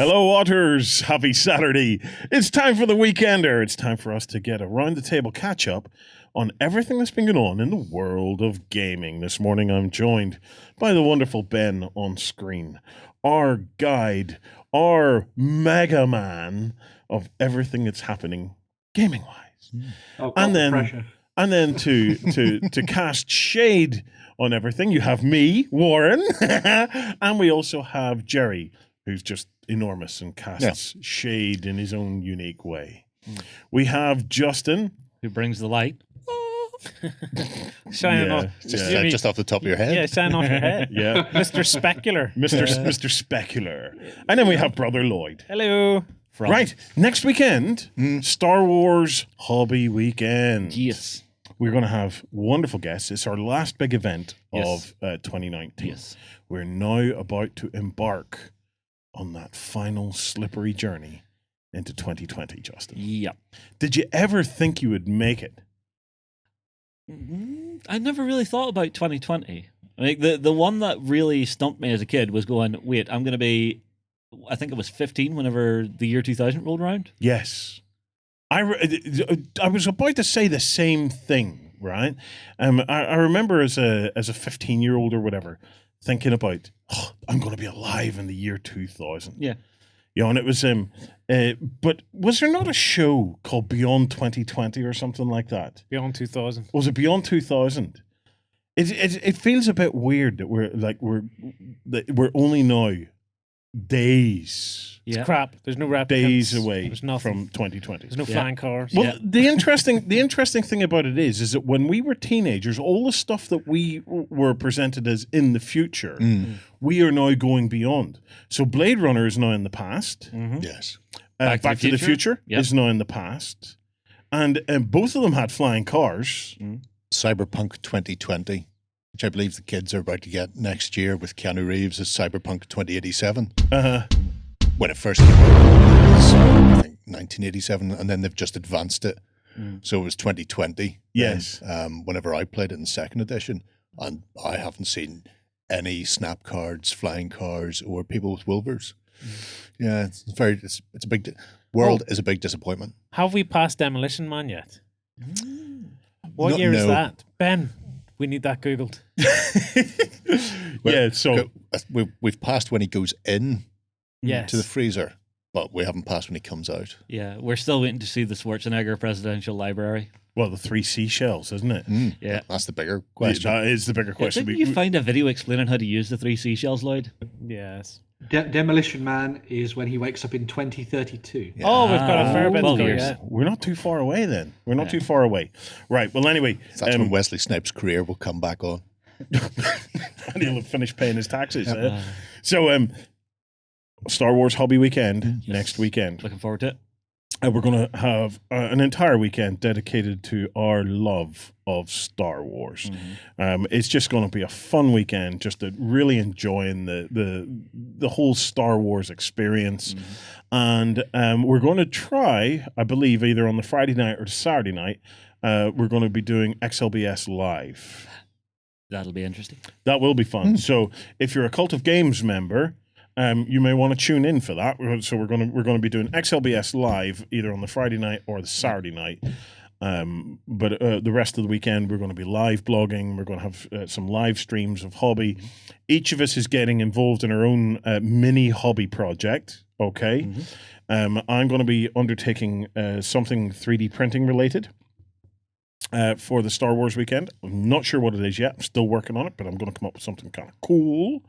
Hello, Otters. Happy Saturday. It's time for the Weekender. It's time for us to get a round-the-table catch-up on everything that's been going on in the world of gaming. This morning, I'm joined by the wonderful Ben on screen, our guide, our mega man of everything that's happening gaming-wise. Oh, And then, pressure. and then to cast shade on everything, you have me, Warren, and we also have Jerry, who's just enormous and casts shade in his own unique way. We have Justin, who brings the light. Shining off. Just off the top of your head. Yeah, shining off your head. yeah, Mr. Specular. Mr. Specular, and then we have Brother Lloyd. Hello. Right, next weekend, Star Wars Hobby Weekend. Yes. We're going to have wonderful guests. It's our last big event Yes. of 2019. Yes. We're now about to embark on that final slippery journey into 2020, Justin. Yep. Did you ever think you would make it? I never really thought about 2020. Like the one that really stumped me as a kid was going, wait, I'm going to be, I think it was 15 whenever the year 2000 rolled around. Yes. I was about to say the same thing, right? I remember as a 15-year-old or whatever, thinking about, I'm going to be alive in the year 2000. Yeah. You know, and it was but was there not a show called Beyond 2020 or something like that? Beyond 2000. Was it Beyond 2000? It feels a bit weird that we're only now days Yeah. Crap. There's no replicants. days away There's nothing. from 2020. There's no Yeah. flying cars. Well, Yeah. the interesting thing about it is that when we were teenagers, all the stuff that we were presented as in the future, we are now going beyond. So Blade Runner is now in the past. Yes. Back to the Future Yep. is now in the past. And both of them had flying cars. Cyberpunk 2020, which I believe the kids are about to get next year with Keanu Reeves as Cyberpunk 2087. When it first came out, it was, I think, 1987, and then they've just advanced it. So it was 2020. Yes. then, whenever I played it in second edition, and I haven't seen any snap cards, flying cars, or people with Wilburs. Yeah, it's a big world is a big disappointment. Have we passed Demolition Man yet? What No- year is no. that? Ben, we need that Googled. Yeah, so We've passed when he goes in Yes. to the freezer, but we haven't passed when he comes out. Yeah. We're still waiting to see the Schwarzenegger Presidential Library. well, the 3 seashells, isn't it? Yeah. That's the bigger question. That is the bigger question. Didn't you find a video explaining how to use the 3 seashells, Lloyd? Yes. Demolition Man is when he wakes up in 2032. Oh, we've got a fair bit to 12 go years. yet. We're not too far away then. We're not too far away. Right. Well, anyway, That's when Wesley Snipes' career will come back on. and he'll have finished paying his taxes. So, Star Wars Hobby Weekend next weekend. Looking forward to it. We're going to have an entire weekend dedicated to our love of Star Wars. It's just going to be a fun weekend, just to really enjoying the whole Star Wars experience. And we're going to try, I believe, either on the Friday night or the Saturday night, we're going to be doing XLBS Live. That'll be interesting. That will be fun. So if you're a Cult of Games member, you may want to tune in for that. So we're going to be doing XLBS Live either on the Friday night or the Saturday night. But the rest of the weekend, we're going to be live blogging. We're going to have some live streams of hobby. Each of us is getting involved in our own mini hobby project. Okay. I'm going to be undertaking something 3D printing related. For the Star Wars weekend. I'm not sure what it is yet. I'm still working on it, but I'm going to come up with something kind of cool.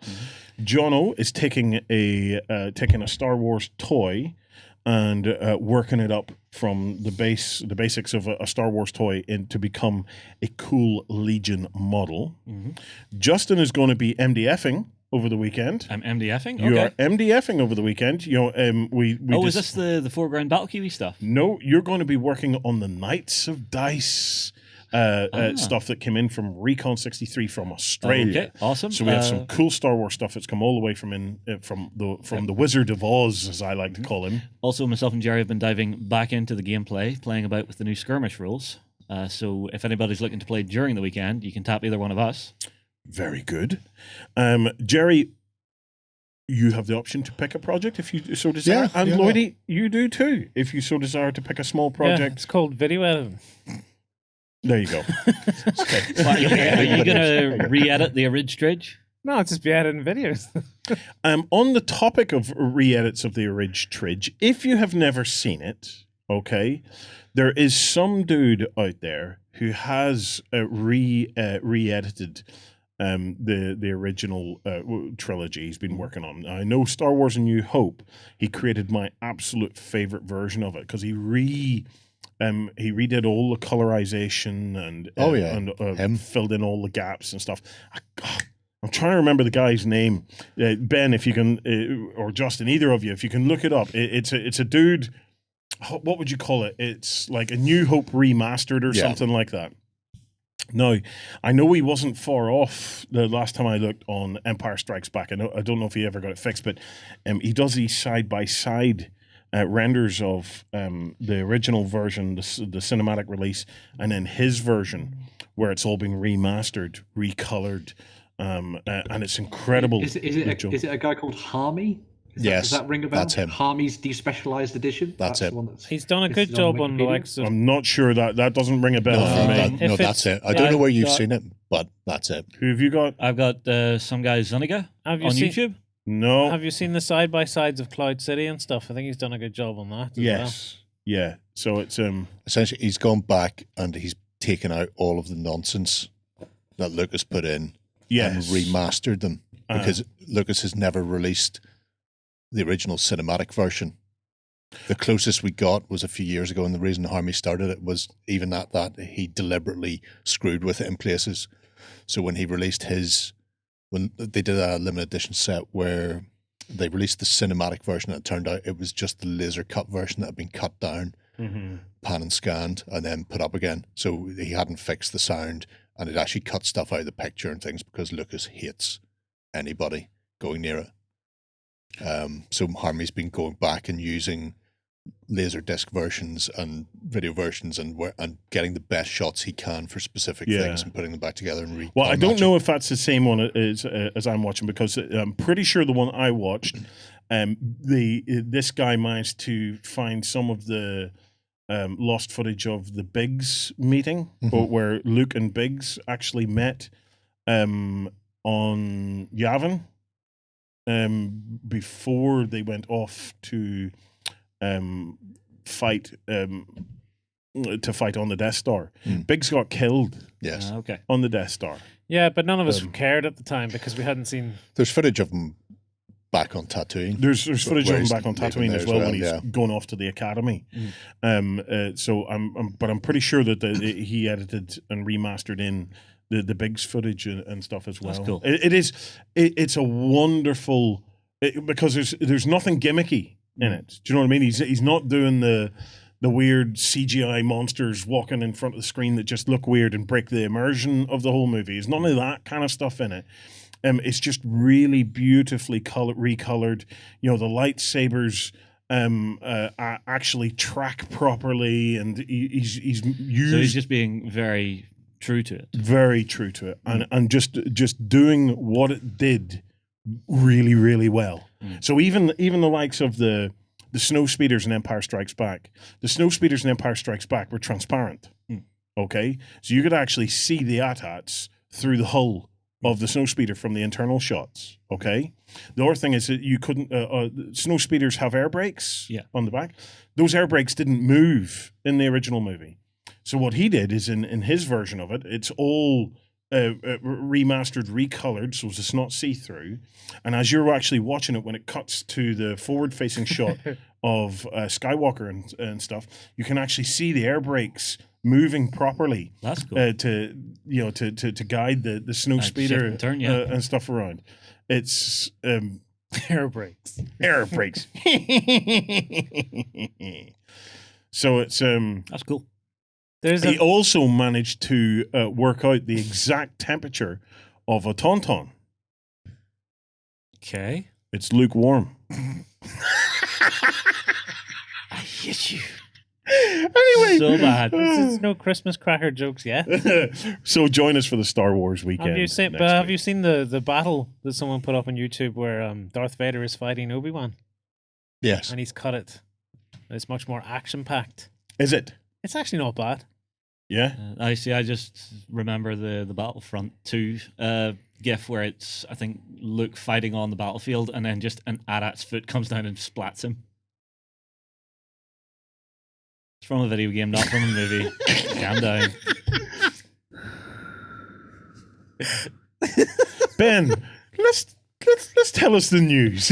Jono is taking a Star Wars toy and working it up from the basics of a Star Wars toy to become a cool Legion model. Justin is going to be MDFing over the weekend. I'm MDFing? You Okay. are MDFing over the weekend. You know, we Is this the foreground Battle Kiwi stuff? No, you're going to be working on the Knights of Dice stuff that came in from Recon 63 from Australia. Okay, awesome. So we have some cool Star Wars stuff that's come all the way from the Wizard of Oz, as I like to call him. Also, myself and Jerry have been diving back into the gameplay, playing about with the new skirmish rules. So if anybody's looking to play during the weekend, you can tap either one of us. Very good. Jerry, you have the option to pick a project if you so desire. Yeah, And yeah. Lloydie, you do too, if you so desire to pick a small Yeah, project. it's called video editing. There you go. What, are you going to re-edit the Oridge? No, it's just be editing videos. On the topic of re-edits of the Oridge Tridge, if you have never seen it, okay, there is some dude out there who has re-edited the original trilogy he's been working on. I know Star Wars: A New Hope. He created my absolute favorite version of it because he redid all the colorization and him. filled in all the gaps and stuff. I'm trying to remember the guy's name. Ben, if you can, or Justin, either of you, if you can look it up. It's a dude. What would you call it? It's like a New Hope remastered or something like that. Now, I know he wasn't far off the last time I looked on Empire Strikes Back. I don't know if he ever got it fixed, but he does these side-by-side renders of the original version, the cinematic release, and then his version, where it's all been remastered, recolored, and it's incredible. Is it a guy called Harmy? Yes, does that ring a bell? that's him. Harmy's despecialized edition. That's it. The one that's He's done a good listed job on the Wikipedia. likes of. I'm not sure that doesn't ring a bell for me. If that's it's- it. I don't know where you've got- seen it, but that's it. Who have you got? I've got some guy Zuniga Have you on seen? YouTube. No. Have you seen the side by sides of Cloud City and stuff? I think he's done a good job on that. As Yes. Yeah. So it's Essentially, he's gone back and he's taken out all of the nonsense that Lucas put in yes. and remastered them because Lucas has never released the original cinematic version. The closest we got was a few years ago, and the reason Harmy started it was even at that he deliberately screwed with it in places. So when he released when they did a limited edition set where they released the cinematic version, it turned out it was just the laser cut version that had been cut down, pan and scanned, and then put up again. So he hadn't fixed the sound, and it actually cut stuff out of the picture and things because Lucas hates anybody going near it. So Harmy's been going back and using Laserdisc versions and video versions and getting the best shots he can for specific things and putting them back together and Well, I don't know if that's the same one as I'm watching because I'm pretty sure the one I watched, this guy managed to find some of the lost footage of the Biggs meeting where Luke and Biggs actually met on Yavin before they went off to fight on the Death Star. Biggs got killed Yes. Okay. on the Death Star. Yeah, but none of us cared at the time because we hadn't seen. There's footage of him back on Tatooine. There's footage of Where him he's back on living Tatooine there as as well well, when he's yeah. going off to the academy. So I'm pretty sure that he edited and remastered in the Biggs footage and stuff as well. That's cool. It's a wonderful because there's nothing gimmicky in it. Do you know what I mean? He's not doing the weird CGI monsters walking in front of the screen that just look weird and break the immersion of the whole movie. There's none of that kind of stuff in it. It's just really beautifully recolored. You know, the lightsabers actually track properly, and he's used. So he's just being very true to it. Very true to it, and just doing what it did really, really well. So even the likes of the snow speeders in Empire Strikes Back, the snow speeders in Empire Strikes Back were transparent. Okay, so you could actually see the AT-ATs through the hull of the snow speeder from the internal shots. Okay, the other thing is that you couldn't. Snow speeders have air brakes on the back. Those air brakes didn't move in the original movie. So what he did is in his version of it, it's all remastered, recolored, so it's not see-through. And as you're actually watching it, when it cuts to the forward-facing shot of Skywalker and stuff, you can actually see the air brakes moving properly. That's cool. To guide the snow Shift speeder and turn, and stuff around. It's Air brakes. air brakes. So it's That's cool. There's he a also managed to work out the exact temperature of a tauntaun. Okay. It's lukewarm. I hate you. And Anyway, So bad. There's no Christmas cracker jokes yet. so join us for the Star Wars weekend. Have you seen? next But have week. you seen the battle that someone put up on YouTube where Darth Vader is fighting Obi-Wan Yes. and he's cut it? It's much more action packed. Is it? It's actually not bad. Yeah. I see. I just remember the Battlefront 2 gif where it's, I think, Luke fighting on the battlefield and then just an AT-AT's foot comes down and splats him. It's from a video game, not from a movie. Calm down. Ben, let's tell us the news.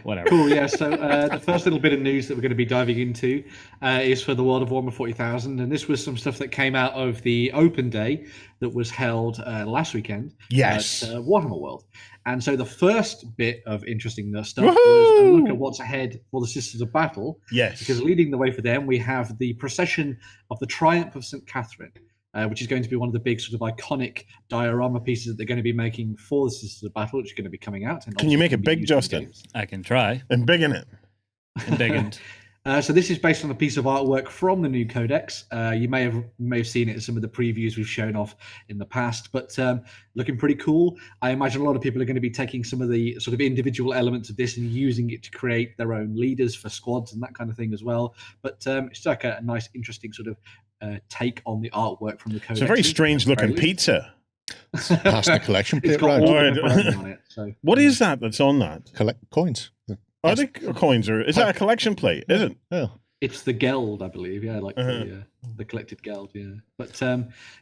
Whatever. Cool, yeah. So the first little bit of news that we're going to be diving into is for the World of Warhammer 40,000, and this was some stuff that came out of the open day that was held last weekend Yes. at Warhammer World. And so the first bit of interesting stuff was a Woohoo! look at what's ahead for the Sisters of Battle, Yes. because leading the way for them, we have the procession of the Triumph of St. Catherine, which is going to be one of the big sort of iconic diorama pieces that they're going to be making for the Sisters of Battle, which is going to be coming out. And Can you obviously make it can be big, used in Justin? games. I can try. And big in it. And big and So this is based on a piece of artwork from the new Codex. You may have seen it in some of the previews we've shown off in the past, but looking pretty cool. I imagine a lot of people are going to be taking some of the sort of individual elements of this and using it to create their own leaders for squads and that kind of thing as well. But it's like a nice, interesting sort of take on the artwork from the Codex. It's a very strange looking Very- pizza. Pass the collection It's plate got round. all Right. the branding on it. So What is that that's on that? Collect coins. Are they coins or is that a collection plate? Is it? Yeah. it's the Geld, I believe. Yeah, like Uh-huh. the collected Geld. Yeah, but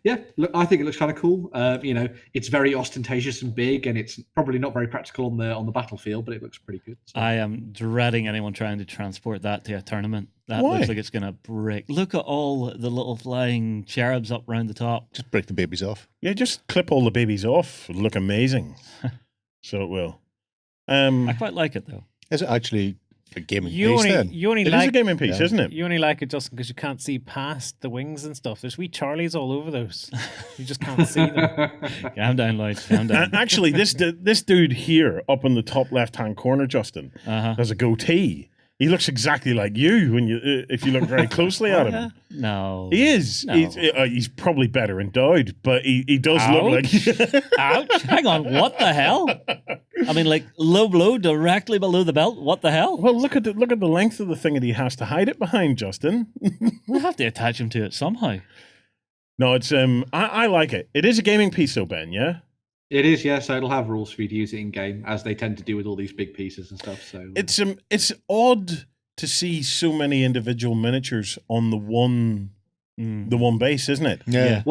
yeah, look, I think it looks kind of cool. It's very ostentatious and big, and it's probably not very practical on the battlefield, but it looks pretty good. So. I am dreading anyone trying to transport that to a tournament. That Why? looks like it's going to break. Look at all the little flying cherubs up round the top. Just break the babies off. Yeah, just clip all the babies off. It'll look amazing. So it will. I quite like it though. Is it actually a gaming You piece only then? you only It is like a gaming piece, Yeah. isn't it? you only like it, Justin, because you can't see past the wings and stuff. There's wee Charlies all over those. You just can't see them. Calm down, Lloyd. Calm down. Actually, this dude here up in the top left-hand corner, Justin, Uh-huh. has a goatee. He looks exactly like you when if you look very closely at him. No. He is. No. He's probably better endowed, but he does look like. Ouch. Hang on. What the hell? I mean, like low blow directly below the belt. What the hell? Well, look at the length of the thing that he has to hide it behind, Justin. We'll have to attach him to it somehow. No, it's I like it. It is a gaming piece, though, Ben. Yeah, It is, yeah. So it'll have rules for you to use it in game, as they tend to do with all these big pieces and stuff. So it's odd to see so many individual miniatures on the one base, isn't it? Yeah.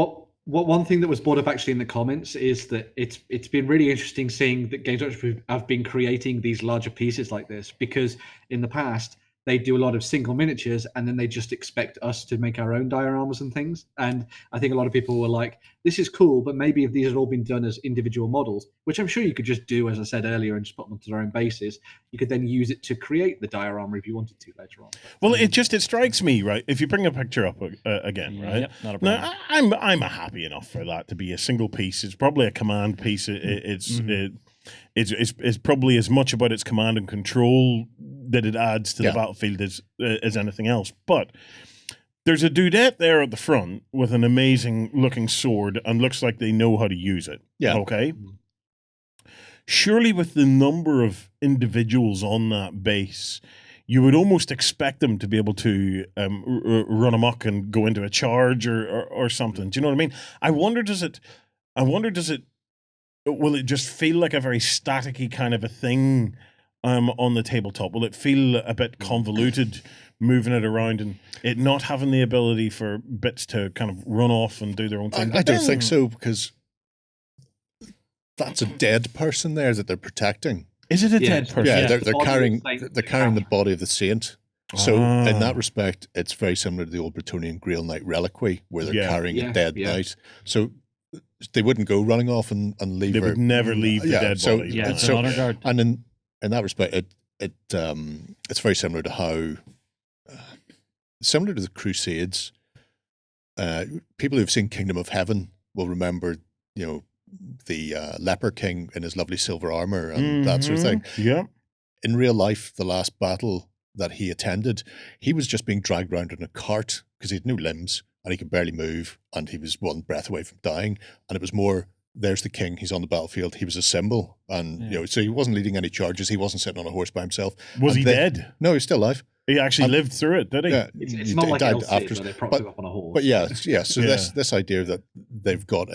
What one thing that was brought up actually in the comments is that it's been really interesting seeing that Games Workshop have been creating these larger pieces like this, because in the past they do a lot of single miniatures and then they just expect us to make our own dioramas and things. And I think a lot of people were like, this is cool, but maybe if these had all been done as individual models, which I'm sure you could just do, as I said earlier, and just put them onto their own basis, you could then use it to create the diorama if you wanted to later on. Well, it strikes me, right? If you bring a picture up again, right? Yep, not a problem. Now, I'm happy enough for that to be a single piece. It's probably a command piece. It's probably as much about its command and control that it adds to the battlefield as anything else. But there's a dudette there at the front with an amazing looking sword and looks like they know how to use it. Yeah. Okay. Surely with the number of individuals on that base, you would almost expect them to be able to run amok and go into a charge or something. Do you know what I mean? I wonder, will it just feel like a very staticky kind of a thing on the tabletop? Will it feel a bit convoluted moving it around and it not having the ability for bits to kind of run off and do their own thing? I don't think so, because that's a dead person there that they're protecting. Is it a Yeah, dead it's- person? Yeah, Yeah, they're, the they're body of carrying the saint they're they carrying the have. body of the saint. So Ah. in that respect, it's very similar to the old Bretonian Grail Knight reliquary, where they're Yeah. carrying Yeah, a dead yeah. knight. So they wouldn't go running off and leave They her. would never leave the Yeah, dead so- body. Yeah, behind. it's So- an honor guard. And in that respect, it's very similar to how similar to the Crusades. People who've seen Kingdom of Heaven will remember, the leper king in his lovely silver armor and that sort of thing. Yeah. In real life, the last battle that he attended, he was just being dragged around in a cart because he had no limbs and he could barely move and he was one breath away from dying. And it was more, there's the king, he's on the battlefield, he was a symbol. And, so he wasn't leading any charges, he wasn't sitting on a horse by himself. Was And he then- dead? No, he's still alive. He actually lived through it, did he? Yeah, It's he not like died El Cid, where they propped him up on a horse. But yeah. So Yeah. this idea that they've got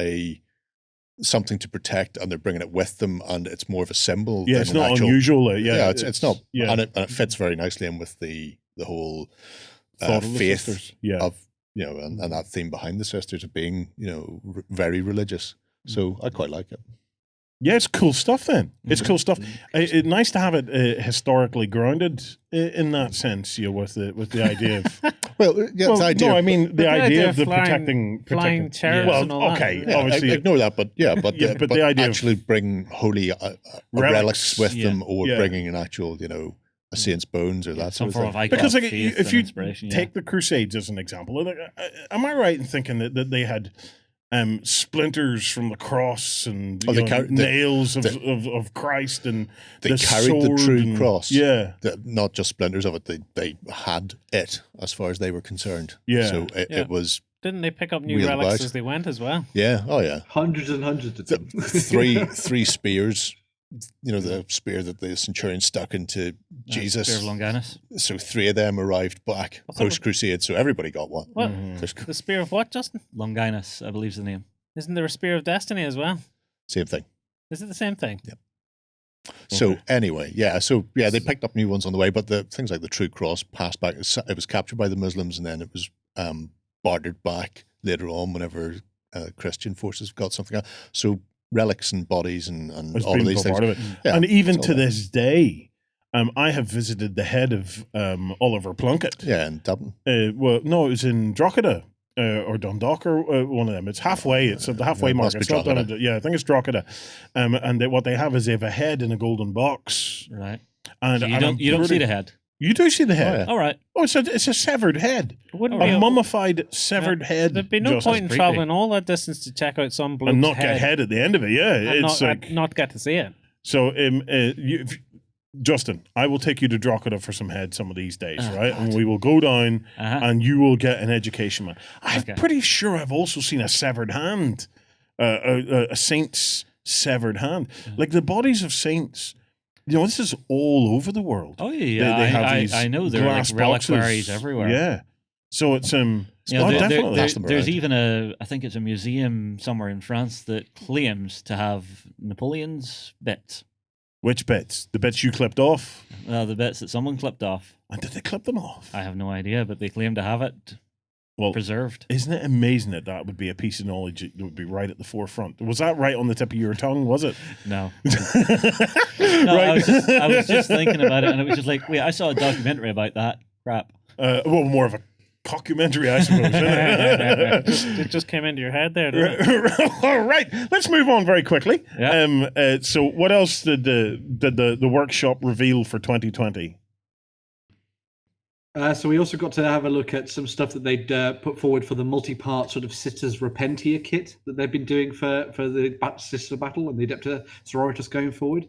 something to protect and they're bringing it with them and it's more of a symbol. Yeah, than it's an not actual, unusual. it's not. Yeah. And it fits very nicely in with the whole Thought of the faith sisters. Yeah. of and that theme behind the sisters of being very religious. So I quite like it. Yeah, it's cool stuff then. It's cool stuff. It's nice to have it historically grounded in that sense, with the idea of... Well, yeah, the idea. No, I mean the idea of the flying protecting cherubs Well, and all that. okay, yeah, obviously... ignore that, but Yeah, but the idea of- actually bring holy relics with yeah. them, or Yeah. bringing an actual, a saint's bones or that Some sort form of of thing. icon Because of like, faith if and you inspiration, take the Crusades as an example, am I right in thinking that they had splinters from the cross and Oh, they nails of Christ and They the carried the sword true and- cross. Yeah, Not just splinters of it; they had it as far as they were concerned. Yeah. So Yeah. it was Didn't they pick up new Wheeled relics about. as they went as well? oh yeah, Hundreds and hundreds of them. three spears. The spear that the centurion stuck into Jesus. Spear of Longinus. So 3 of them arrived back I thought it was- post Crusade. So everybody got one. What? There's The Spear of what, Justin? Longinus, I believe is the name. Isn't there a Spear of Destiny as well? same thing. Is it the same thing? So Okay. anyway, they picked up new ones on the way, but the things like the True Cross passed back. It was captured by the Muslims, and then it was bartered back later on whenever Christian forces got something out. So relics and bodies and it's all of been these things. part of it. Yeah, And even it's to all that. this day, I have visited the head of Oliver Plunkett. Yeah, and Dublin. Well, no, it was in Drogheda or Dundalk or one of them. It's halfway. It's at the halfway Yeah, it mark. must be It's not done. Drogheda. Yeah, I think it's Drogheda. And what they have is they have a head in a golden box. Right. And So you and I'm don't see pretty- the head. You do see the head. yeah. All right. Oh, it's a severed head. It wouldn't A be mummified severed head. There'd be no Just point in creepy. traveling all that distance to check out some bloke's and not head get head at the end of it. Yeah, and it's like not get to see it. so. Justin, I will take you to Drogheda for some head some of these days, right? And we will go down, Uh-huh. and you will get an education, man. I'm Okay. pretty sure I've also seen a severed hand, a saint's severed hand, like the bodies of saints. This is all over the world. Oh yeah, They have I, these I know there are glass like reliquaries boxes. everywhere. Yeah, so it's You know, oh, there- there- definitely. there- Pass them there's around. even I think it's a museum somewhere in France that claims to have Napoleon's bits. Which bits? The bits you clipped off, The bits that someone clipped off. and did they clip them off? I have no idea, but they claim to have it Well, preserved. isn't it amazing that would be a piece of knowledge that would be right at the forefront? Was that right on the tip of your tongue? Was it? No. no, I was just thinking about it, and it was just like, wait, I saw a documentary about that. Crap. Well, more of a cockumentary, I suppose. Isn't it? It just came into your head there, didn't it? All right, let's move on very quickly. Yeah. So, what else did the workshop reveal for 2020? So we also got to have a look at some stuff that they'd put forward for the multi-part sort of Sisters Repentia kit that they've been doing for the Sister Battle and the Adepta Sororitas going forward.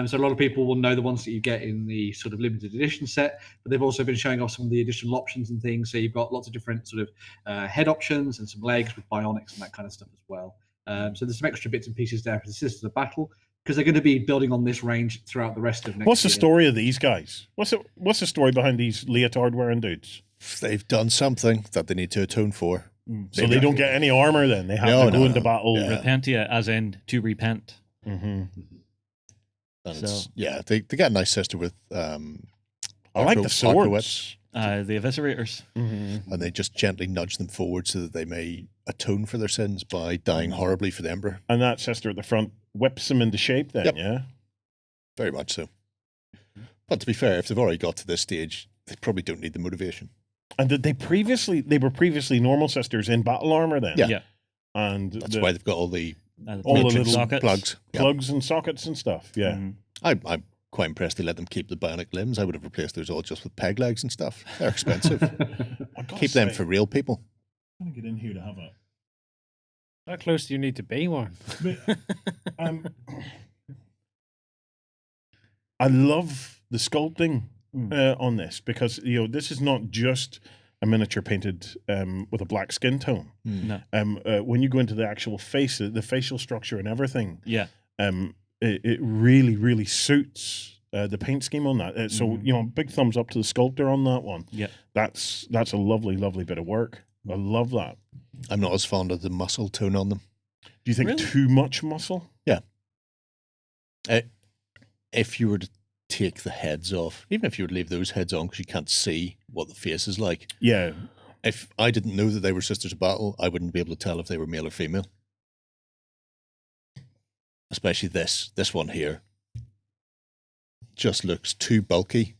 So a lot of people will know the ones that you get in the sort of limited edition set, but they've also been showing off some of the additional options and things. So you've got lots of different sort of head options and some legs with bionics and that kind of stuff as well. So there's some extra bits and pieces there for the Sisters of Battle, because they're going to be building on this range throughout the rest of next What's the year. story of these guys? What's the story behind these leotard wearing dudes? They've done something that they need to atone for. So they don't get any armor. Then they have to go into battle. Yeah. Repentia, as in to repent. Mm-hmm. And So- they get a nice sister with I like the swords. The Eviscerators. Mm-hmm. and they just gently nudge them forward so that they may atone for their sins by dying horribly for the Emperor. And that sister at the front whips them into shape. Then, Yep. yeah. Very much so. But to be fair, if they've already got to this stage, they probably don't need the motivation. And did they were previously normal sisters in battle armor then? Yeah. Yeah. And That's why they've got all the All the matrix little sockets. plugs. Yeah. plugs and sockets and stuff. Yeah. Mhm. I'm quite impressed they let them keep the bionic limbs. I would have replaced those all just with peg legs and stuff. They're expensive. I gotta Keep them say, for real people. I'm gonna get in here to have a. How close do you need to be, Warren? Um, I love the sculpting on this, because this is not just a miniature painted with a black skin tone. No. When you go into the actual face, the facial structure and everything, Yeah. it really, really suits the paint scheme on that. So big thumbs up to the sculptor on that one. Yeah. That's a lovely, lovely bit of work. I love that. I'm not as fond of the muscle tone on them. Do you think Really? too much muscle? Yeah. If you were to take the heads off, even if you would leave those heads on because you can't see what the face is like, Yeah. if I didn't know that they were Sisters of Battle, I wouldn't be able to tell if they were male or female. Especially this one here. Just looks too bulky.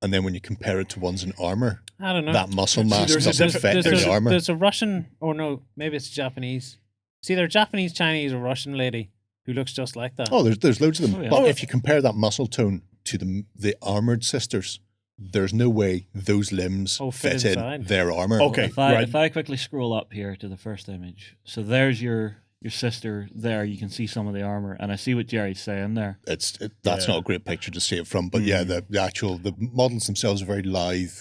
And then when you compare it to ones in armor, I don't know. that muscle mass there's a doesn't diff- fit there's the armor. There's a Russian, or no, maybe it's Japanese. See, there's Japanese, Chinese, or Russian lady who looks just like that. Oh, there's loads of them. Oh, yeah. But if you compare that muscle tone to the armored sisters, there's no way those limbs fit fit in inside. their armor. Okay. If I right. if I quickly scroll up here to the first image, so there's your sister there. You can see some of the armor, and I see what Jerry's saying there. That's Yeah. not a great picture to see it from. But yeah, the models themselves are very lithe,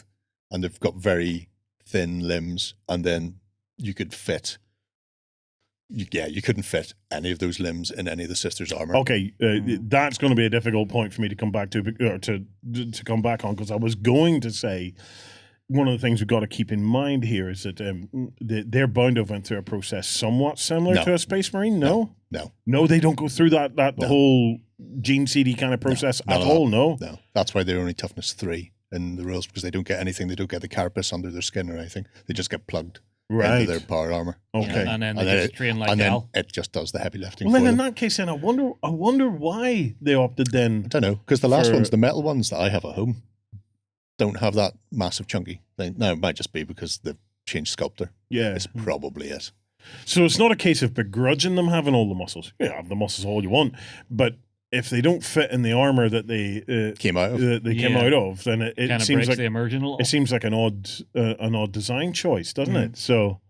and they've got very thin limbs, and then you could fit. You couldn't fit any of those limbs in any of the sisters' armor. Okay, that's going to be a difficult point for me to come back to, or to come back on, because I was going to say one of the things we've got to keep in mind here is that they're bound to have went through a process somewhat similar No. to a Space Marine. No, No, they don't go through that No. whole gene CD kind of process none at of all. that. No. no. That's why they're only toughness 3 in the rules, because they don't get anything. They don't get the carapace under their skin or anything. They just get plugged Right. into their power armor. Okay. And then they And then just train like and then hell. it just does the heavy lifting Well, then for in them. that case, then I wonder why they opted then. I don't know, because the last for- ones, the metal ones that I have at home, don't have that massive chunky thing. No, it might just be because they've changed sculptor. Yeah. It's probably it. So it's not a case of begrudging them having all the muscles. Yeah, have the muscles all you want, but if they don't fit in the armor that they Came out of. came Yeah. out of, then it Kind of seems breaks like the immersion a little. it seems like an odd design choice, doesn't it? So,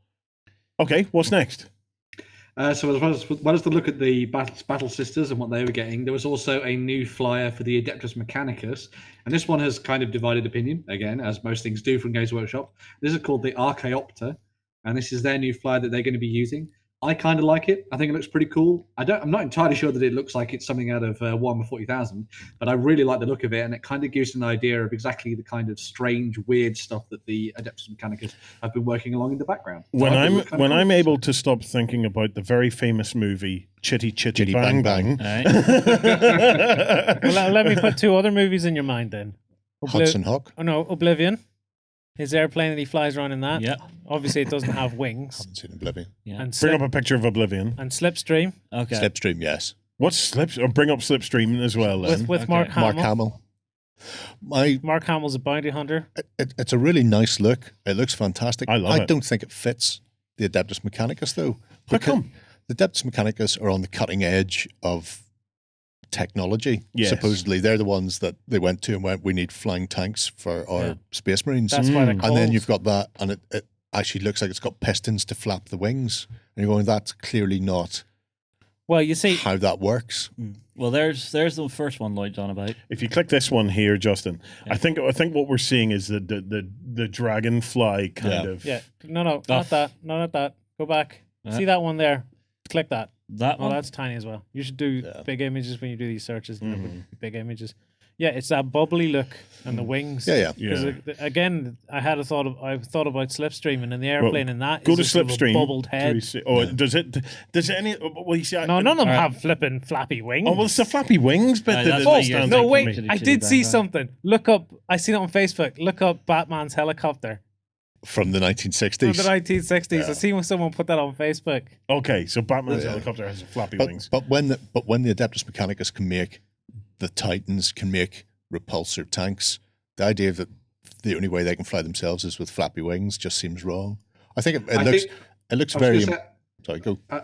okay, what's next? So as well as the look at the battle sisters and what they were getting, there was also a new flyer for the Adeptus Mechanicus, and this one has kind of divided opinion again, as most things do from Games Workshop. This is called the Archaeopter, and this is their new flyer that they're going to be using. I kind of like it. I think it looks pretty cool. I'm not entirely sure that it looks like it's something out of Warhammer 40,000, but I really like the look of it, and it kind of gives an idea of exactly the kind of strange, weird stuff that the Adeptus Mechanicus have been working along in the background. So When I think it looks kind of cool. I'm able to stop thinking about the very famous movie Chitty Chitty, Chitty Bang Bang Bang. Right? Well, let me put 2 other movies in your mind then. Hudson Hawk. Oh no, Oblivion. His airplane that he flies around in that. Yeah. Obviously, it doesn't have wings. Haven't seen Oblivion. Yeah. And Bring up a picture of Oblivion. Slipstream Okay. Slipstream, yes. What's Slip? Or bring up Slipstream as well. Then. with Okay. Mark Hamill. Mark Hamill. Mark Hamill's a bounty hunter. It's a really nice look. It looks fantastic. I love it. don't think it fits the Adeptus Mechanicus, though. How because come? The Adeptus Mechanicus are on the cutting edge of technology. Yes. Supposedly, they're the ones that they went to and went, we need flying tanks for our Yeah. Space Marines. That's why they're And then called. you've got that, and it actually looks like it's got pistons to flap the wings. And you're going, that's clearly not Well, you see, how that works. Well, there's the first one Lloyd's on about. If you click this one here, Justin, I think what we're seeing is the dragonfly kind Yeah. of. yeah, no, not Off. that, not that. Go back. Yeah. See that one there? Click that. That Oh, one. that's tiny as well. You should do Yeah. big images when you do these searches. Mm-hmm. Big images. Yeah, it's that bubbly look and the wings. Yeah, yeah. Yeah. Because again, I thought about Slipstream, and in the airplane, and that Go is to just sort of a Slipstream. bubbled Do head. you see- oh, does it? Does any? Well, you see, No, none of them Alright. have flipping flappy wings. Oh well, it's the flappy wings bit Aye, that that's that what stands you're out no, for wait, me. Chitty I Chitty did Bang see Bang. something. Look up. I seen it on Facebook. Look up Batman's helicopter From the from 1960s. the 1960s. I seen someone put that on Facebook. Okay, so Batman's Yeah. helicopter has flappy But, wings. but when the Adeptus Mechanicus can make, the Titans can make repulsor tanks, the idea that the only way they can fly themselves is with flappy wings just seems wrong. I think it I looks think- it looks I was very. gonna say- Sorry, go. I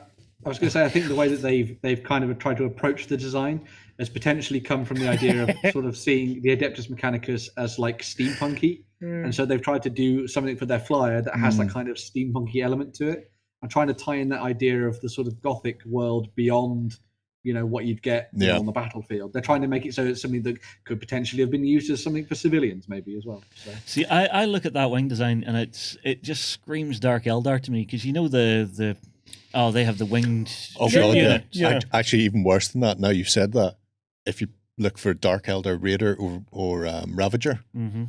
was going to say, I think the way that they've kind of tried to approach the design has potentially come from the idea of sort of seeing the Adeptus Mechanicus as like steampunky, and so they've tried to do something for their flyer that has that kind of steampunky element to it. I'm trying to tie in that idea of the sort of gothic world beyond what you'd get Yeah. on the battlefield. They're trying to make it so it's something that could potentially have been used as something for civilians, maybe as well. So. See, I look at that wing design and it just screams Dark Eldar to me because they have the winged Oh, ship God, yeah. unit. Yeah. Actually, even worse than that. Now you've said that. If you look for Dark Eldar Raider or Ravager,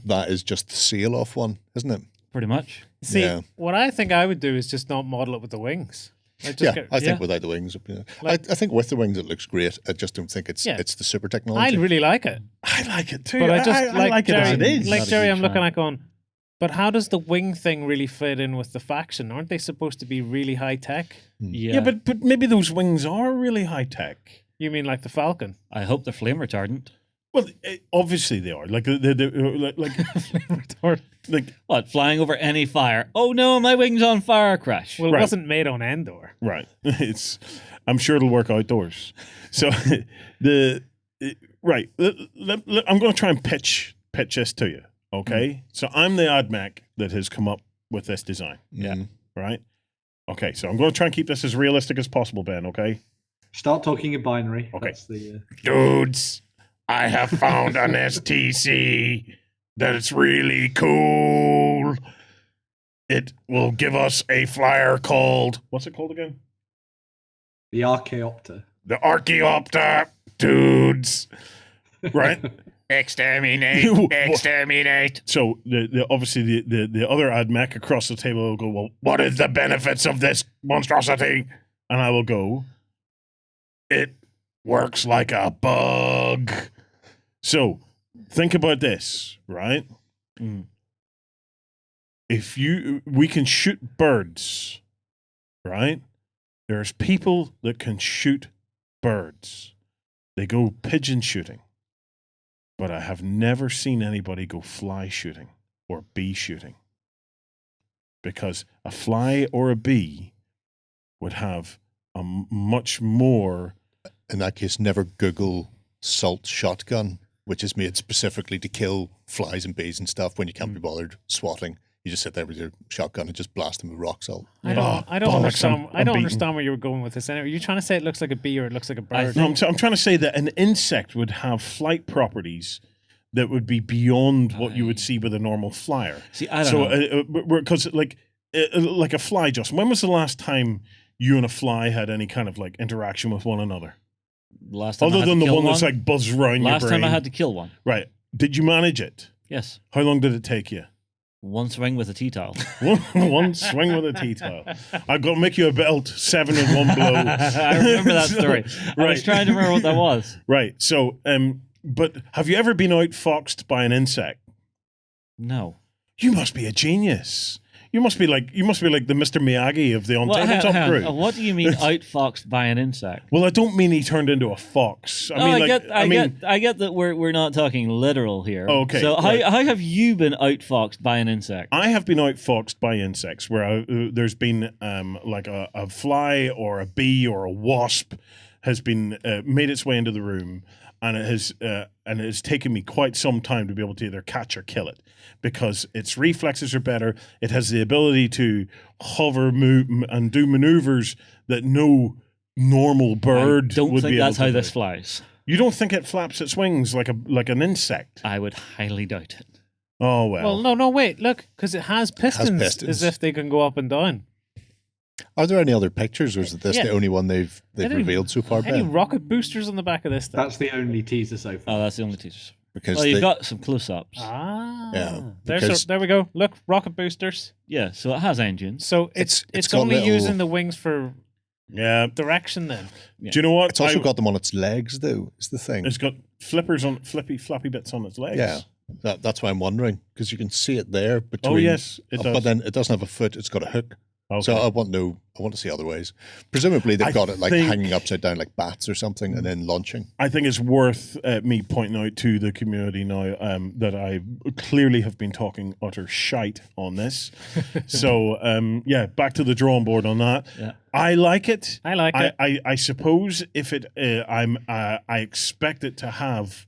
that is just the seal off one, isn't it? Pretty much. See, Yeah. what I think I would do is just not model it with the wings. I just Yeah, get- I think yeah. without the wings, I Like- think with the wings it looks great. I just don't think it's Yeah. it's the super I technology. really like it. I like it too. But I just I like, like it Jerry, as it is. Like Not a Jerry, huge I'm looking fan. at going, but how does the wing thing really fit in with the faction? Aren't they supposed to be really high tech? Yeah, Yeah, but maybe those wings are really high tech. You mean like the Falcon? I hope they're flame retardant. Well, obviously they are. Like like What, flying over any fire? Oh no, my wing's on fire! Crash. Well, it Right. wasn't made on Endor. right. I'm sure it'll work outdoors. So right. I'm going to try and pitch this to you. Okay. So I'm the AdMech that has come up with this design. Yeah. Right. Okay. So I'm going to try and keep this as realistic as possible, Ben. Okay. Start talking in binary. Okay. That's the, Dudes, I have found an STC that is really cool. It will give us a flyer called, what's it called again? the Archaeopter. The Archaeopter, dudes. Right? Exterminate. So obviously the other AdMech across the table will go, well, what is the benefits of this monstrosity? And I will go, it works like a bug. So think about this, right? Mm. We can shoot birds, right? There's people that can shoot birds. They go pigeon shooting. But I have never seen anybody go fly shooting or bee shooting. Because a fly or a bee would have a much more. In that case, never Google salt shotgun, which is made specifically to kill flies and bees and stuff when you can't be bothered swatting. You just sit there with your shotgun and just blast them with rock salt. I don't, Oh, I don't bollocks, understand. I'm I don't beaten. understand where you were going with this. Anyway, are you trying to say it looks like a bee or it looks like a bird? No, I'm trying to say that an insect would have flight properties that would be beyond what you would see with a normal flyer. See, I don't know. Because like a fly, Justin, when was the last time you and a fly had any kind of like interaction with one another? Last time I Other had to than the kill one that's like buzzed around last your brain. time I had to kill one. Right. Did you manage it? Yes, How long did it take you? one swing with a tea towel. One swing with a tea towel. I've got to make you a belt, 7 in one blow. I remember that So, story. I was trying to remember what that was. Right. So, but have you ever been outfoxed by an insect? No. You must be a genius. You must be like the Mr. Miyagi of the On What, Tabletop hang on. crew. What do you mean outfoxed by an insect? Well, I don't mean he turned into a fox. I get that we're not talking literal here. Okay, So right. how have you been outfoxed by an insect? I have been outfoxed by insects where there's been like a fly or a bee or a wasp has been made its way into the room, and it has taken me quite some time to be able to either catch or kill it because its reflexes are better. It has the ability to hover, move, and do maneuvers that no normal bird I don't would think be that's able how to this do. flies. You don't think it flaps its wings like an insect? I would highly doubt it. Oh well. Well, no, wait, look, because it has pistons, pistons. as if they can go up and down. Are there any other pictures, or is this Yeah. the only one they've Any- revealed so far, Any Ben? rocket boosters on the back of this thing? That's the only teaser so far. Oh, that's the only teasers. Because Well, you've they- got some close-ups. Ah, Yeah, There's because- there we go. Look, rocket boosters. Yeah, so it has engines. So It's it's got only little- using the wings for Yeah. direction then. Yeah. Do you know what? it's also got them on its legs, though. Is the thing. It's got flappy bits on its legs. Yeah, that's why I'm wondering because you can see it there between. Oh yes, it does. But then it doesn't have a foot; it's got a hook. Okay. So I want to see other ways. Presumably they've I got it like think- hanging upside down like bats or something, and then launching. I think it's worth me pointing out to the community now that I clearly have been talking utter shite on this. So yeah, back to the drawing board on that. Yeah. I like it. I like it. I suppose if it, I expect it to have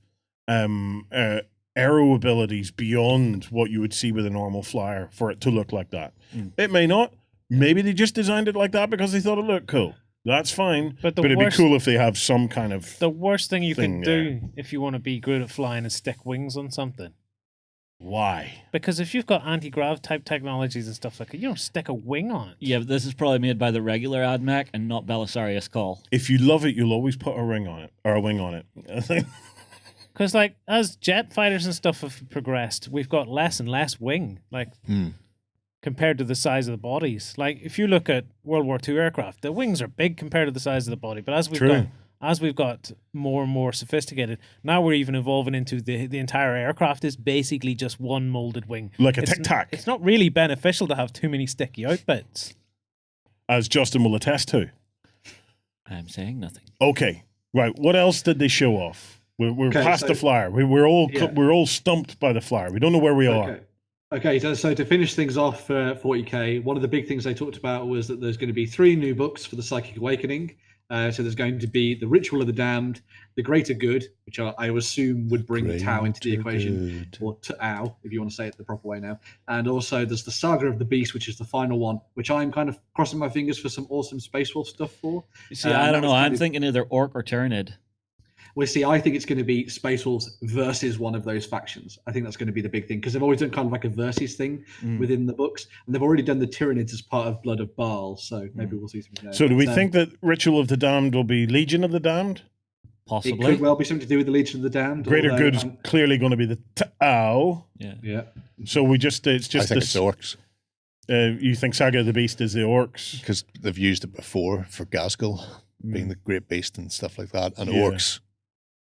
aero abilities beyond what you would see with a normal flyer for it to look like that. Mm. It may not. Maybe they just designed it like that because they thought it looked cool. That's fine. But the it'd worst- be cool if they have some kind of. The worst thing you Thing can do if you want to be good at flying is stick wings on something. Why? Because if you've got anti-grav type technologies and stuff like that, you don't stick a wing on it. Yeah, but this is probably made by the regular AdMech and not Belisarius Call. If you love it, you'll always put a ring on it or a wing on it. I think. Because like as jet fighters and stuff have progressed, we've got less and less wing, like compared to the size of the bodies. Like if you look at World War II aircraft, the wings are big compared to the size of the body. But as we've got more and more sophisticated, now we're even evolving into the entire aircraft is basically just one molded wing. Like a It's Tic Tac, It's not really beneficial to have too many sticky out bits. as Justin will attest to. I'm saying nothing. Okay, right. What else did they show off? We're Okay, past so- the flyer. We're all stumped by the flyer. We don't know where we are. Okay, so to finish things off for 40K, one of the big things they talked about was that there's going to be 3 new books for the Psychic Awakening. So there's going to be The Ritual of the Damned, The Greater Good, which I assume would bring Tau into the equation, or Tau, if you want to say it the proper way now. And also there's the Saga of the Beast, which is the final one, which I'm kind of crossing my fingers for some awesome Space Wolf stuff for. You see, I that don't know. was I'm kind of- thinking either Orc or Tyranid. Well, see, I think it's going to be Space Wolves versus one of those factions. I think that's going to be the big thing because they've always done kind of like a versus thing within the books, and they've already done the Tyranids as part of Blood of Baal. So maybe we'll see something there. So do we But, think that Ritual of the Damned will be Legion of the Damned? it Possibly. could well be something to do with the Legion of the Damned? Greater although, Good's clearly going to be the Tau. Yeah. yeah. So it's I just think it's this. orcs You think Saga of the Beast is the orcs? because they've used it before for Gaskell being the great beast and stuff like that, and Yeah. orcs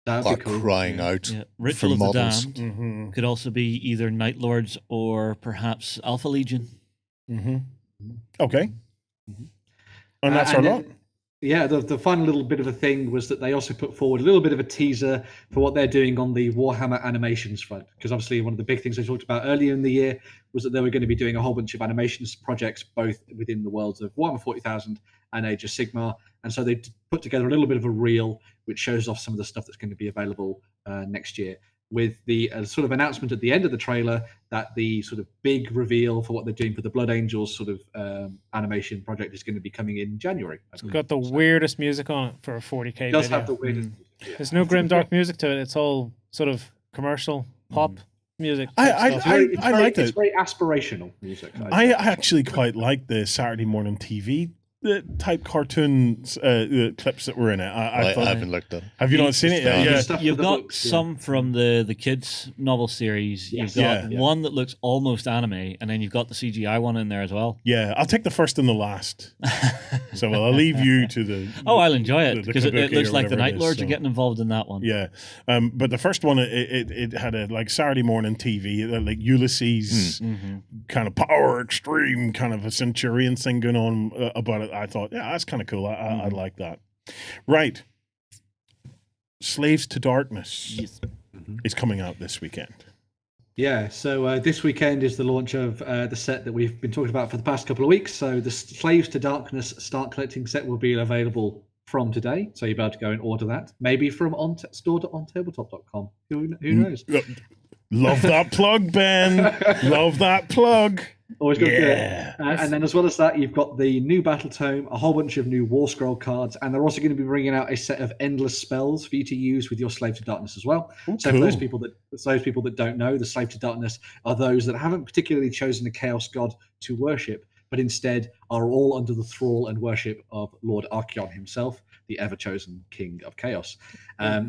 That'd are be cool. crying yeah. out Yeah. for Ritual of the models. Damned Mm-hmm. could also be either Night Lords or perhaps Alpha Legion. Mm-hmm. Okay. Mhm. And that's our and lot. then- Yeah, the final little bit of a thing was that they also put forward a little bit of a teaser for what they're doing on the Warhammer animations front. Because obviously, one of the big things they talked about earlier in the year was that they were going to be doing a whole bunch of animations projects, both within the worlds of Warhammer 40,000 and Age of Sigmar. And so they put together a little bit of a reel which shows off some of the stuff that's going to be available next year. With the sort of announcement at the end of the trailer that the sort of big reveal for what they're doing for the Blood Angels sort of animation project is going to be coming in January. It's got the weirdest music on it for a 40K It does video. have the weirdest. Yeah. There's no grim dark music to it. It's all sort of commercial pop music. I- type stuff. I liked It's it. very aspirational music. I actually quite like the Saturday morning TV type cartoon clips that were in it. I I thought. haven't looked at it. Have you not seen it yet? Yeah. Yeah. Stuff for You've the got books, yeah. some from the kids novel series. Yes. You've got Yeah. one that looks almost anime, and then you've got the CGI one in there as well. Yeah, I'll take the first and the last. So I'll leave you to the. Oh, I'll enjoy the it because it kabuki looks or like the whatever it Night is, Lords so. are getting involved in that one. Yeah, but the first one it had a like Saturday morning TV, like Ulysses kind of power extreme kind of a Centurion thing going on about it. I thought, yeah, that's kind of cool. I like that. Right, Slaves to Darkness Yes. is coming out this weekend. Yeah, so this weekend is the launch of the set that we've been talking about for the past couple of weeks. So the Slaves to Darkness Start Collecting set will be available from today. So you'll be able to go and order that. Maybe from store.ontabletop.com. Who knows? Love that plug, Ben. Love that plug. Always got to do it. Yeah. And then as well as that, you've got the new Battle Tome, a whole bunch of new War Scroll cards, and they're also going to be bringing out a set of endless spells for you to use with your Slave to Darkness as well. So for those people that don't know, the Slave to Darkness are those that haven't particularly chosen a Chaos God to worship, but instead are all under the thrall and worship of Lord Archeon himself, the ever-chosen King of Chaos. Some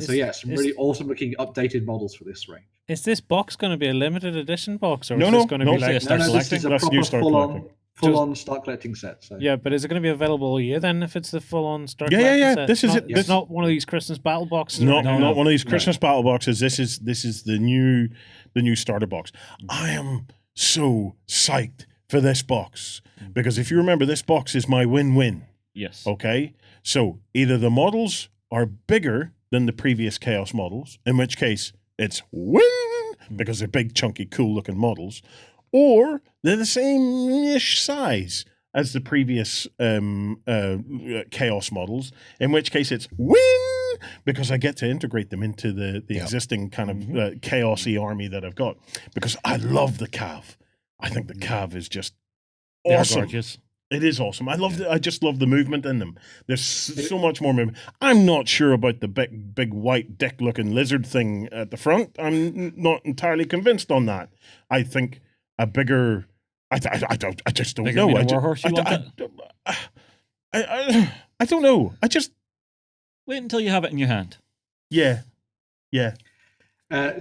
really awesome-looking updated models for this range. Is this box going to be a limited edition box, or No, is no, this going to no, be like? it's- Start this collecting? is a That's new proper start full-on collecting. full-on start collecting set. So. Yeah, but is it going to be available all year then? If it's the full-on start. Yeah, collecting yeah. set? This is Not- it. It's This- not one of these Christmas battle boxes. No, or anything? not one of these Christmas battle boxes. This is the new starter box. I am so psyched for this box because if you remember, this box is my win-win. Yes. Okay, so either the models are bigger than the previous Chaos models, in which case it's win because they're big, chunky, cool-looking models, or they're the same-ish size as the previous Chaos models, in which case it's win because I get to integrate them into the existing kind of Chaos-y army that I've got because I love the Cav. I think the Cav is just They're awesome. gorgeous. It is awesome. I just love the movement in them. There's so much more movement. I'm not sure about the big white dick looking lizard thing at the front. I'm not entirely convinced on that. I think a bigger. I just don't Bigger know. mean a warhorse you want I don't know. Wait until you have it in your hand. Yeah.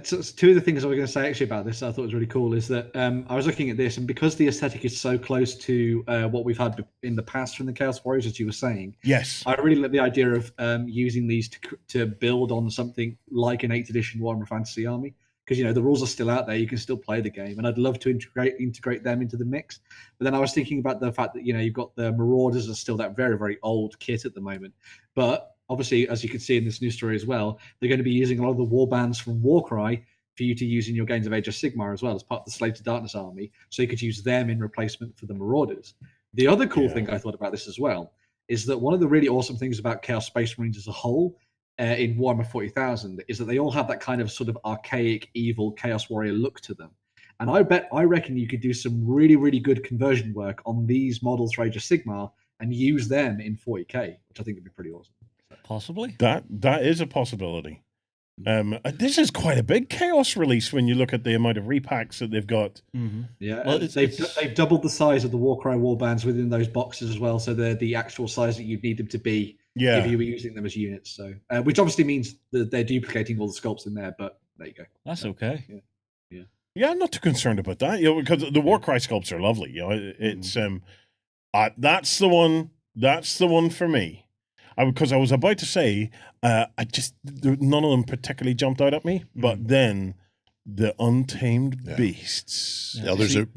So two of the things I was going to say actually about this I thought was really cool is that I was looking at this, and because the aesthetic is so close to what we've had in the past from the Chaos Warriors, as you were saying, Yes. I really like the idea of using these to build on something like an 8th edition Warhammer Fantasy Army, because the rules are still out there, you can still play the game, and I'd love to integrate them into the mix. But then I was thinking about the fact that you've got the Marauders are still that very, very old kit at the moment, but obviously, as you can see in this new story as well, they're going to be using a lot of the war bands from Warcry for you to use in your games of Age of Sigmar as well, as part of the Slave to Darkness army. So you could use them in replacement for the Marauders. The other cool thing I thought about this as well is that one of the really awesome things about Chaos Space Marines as a whole in Warhammer 40,000 is that they all have that kind of sort of archaic, evil Chaos Warrior look to them. And I reckon you could do some really, really good conversion work on these models for Age of Sigmar and use them in 40k, which I think would be pretty awesome. Possibly. That is a possibility. This is quite a big Chaos release when you look at the amount of repacks that they've got. Mm-hmm. Yeah, Well, they've doubled the size of the Warcry warbands within those boxes as well, so they're the actual size that you'd need them to be if you were using them as units. So, which obviously means that they're duplicating all the sculpts in there. But there you go. That's okay. Yeah, I'm not too concerned about that. Because the Warcry sculpts are lovely. It's that's the one. That's the one for me. Because I was about to say, none of them particularly jumped out at me. But then the Untamed Beasts. The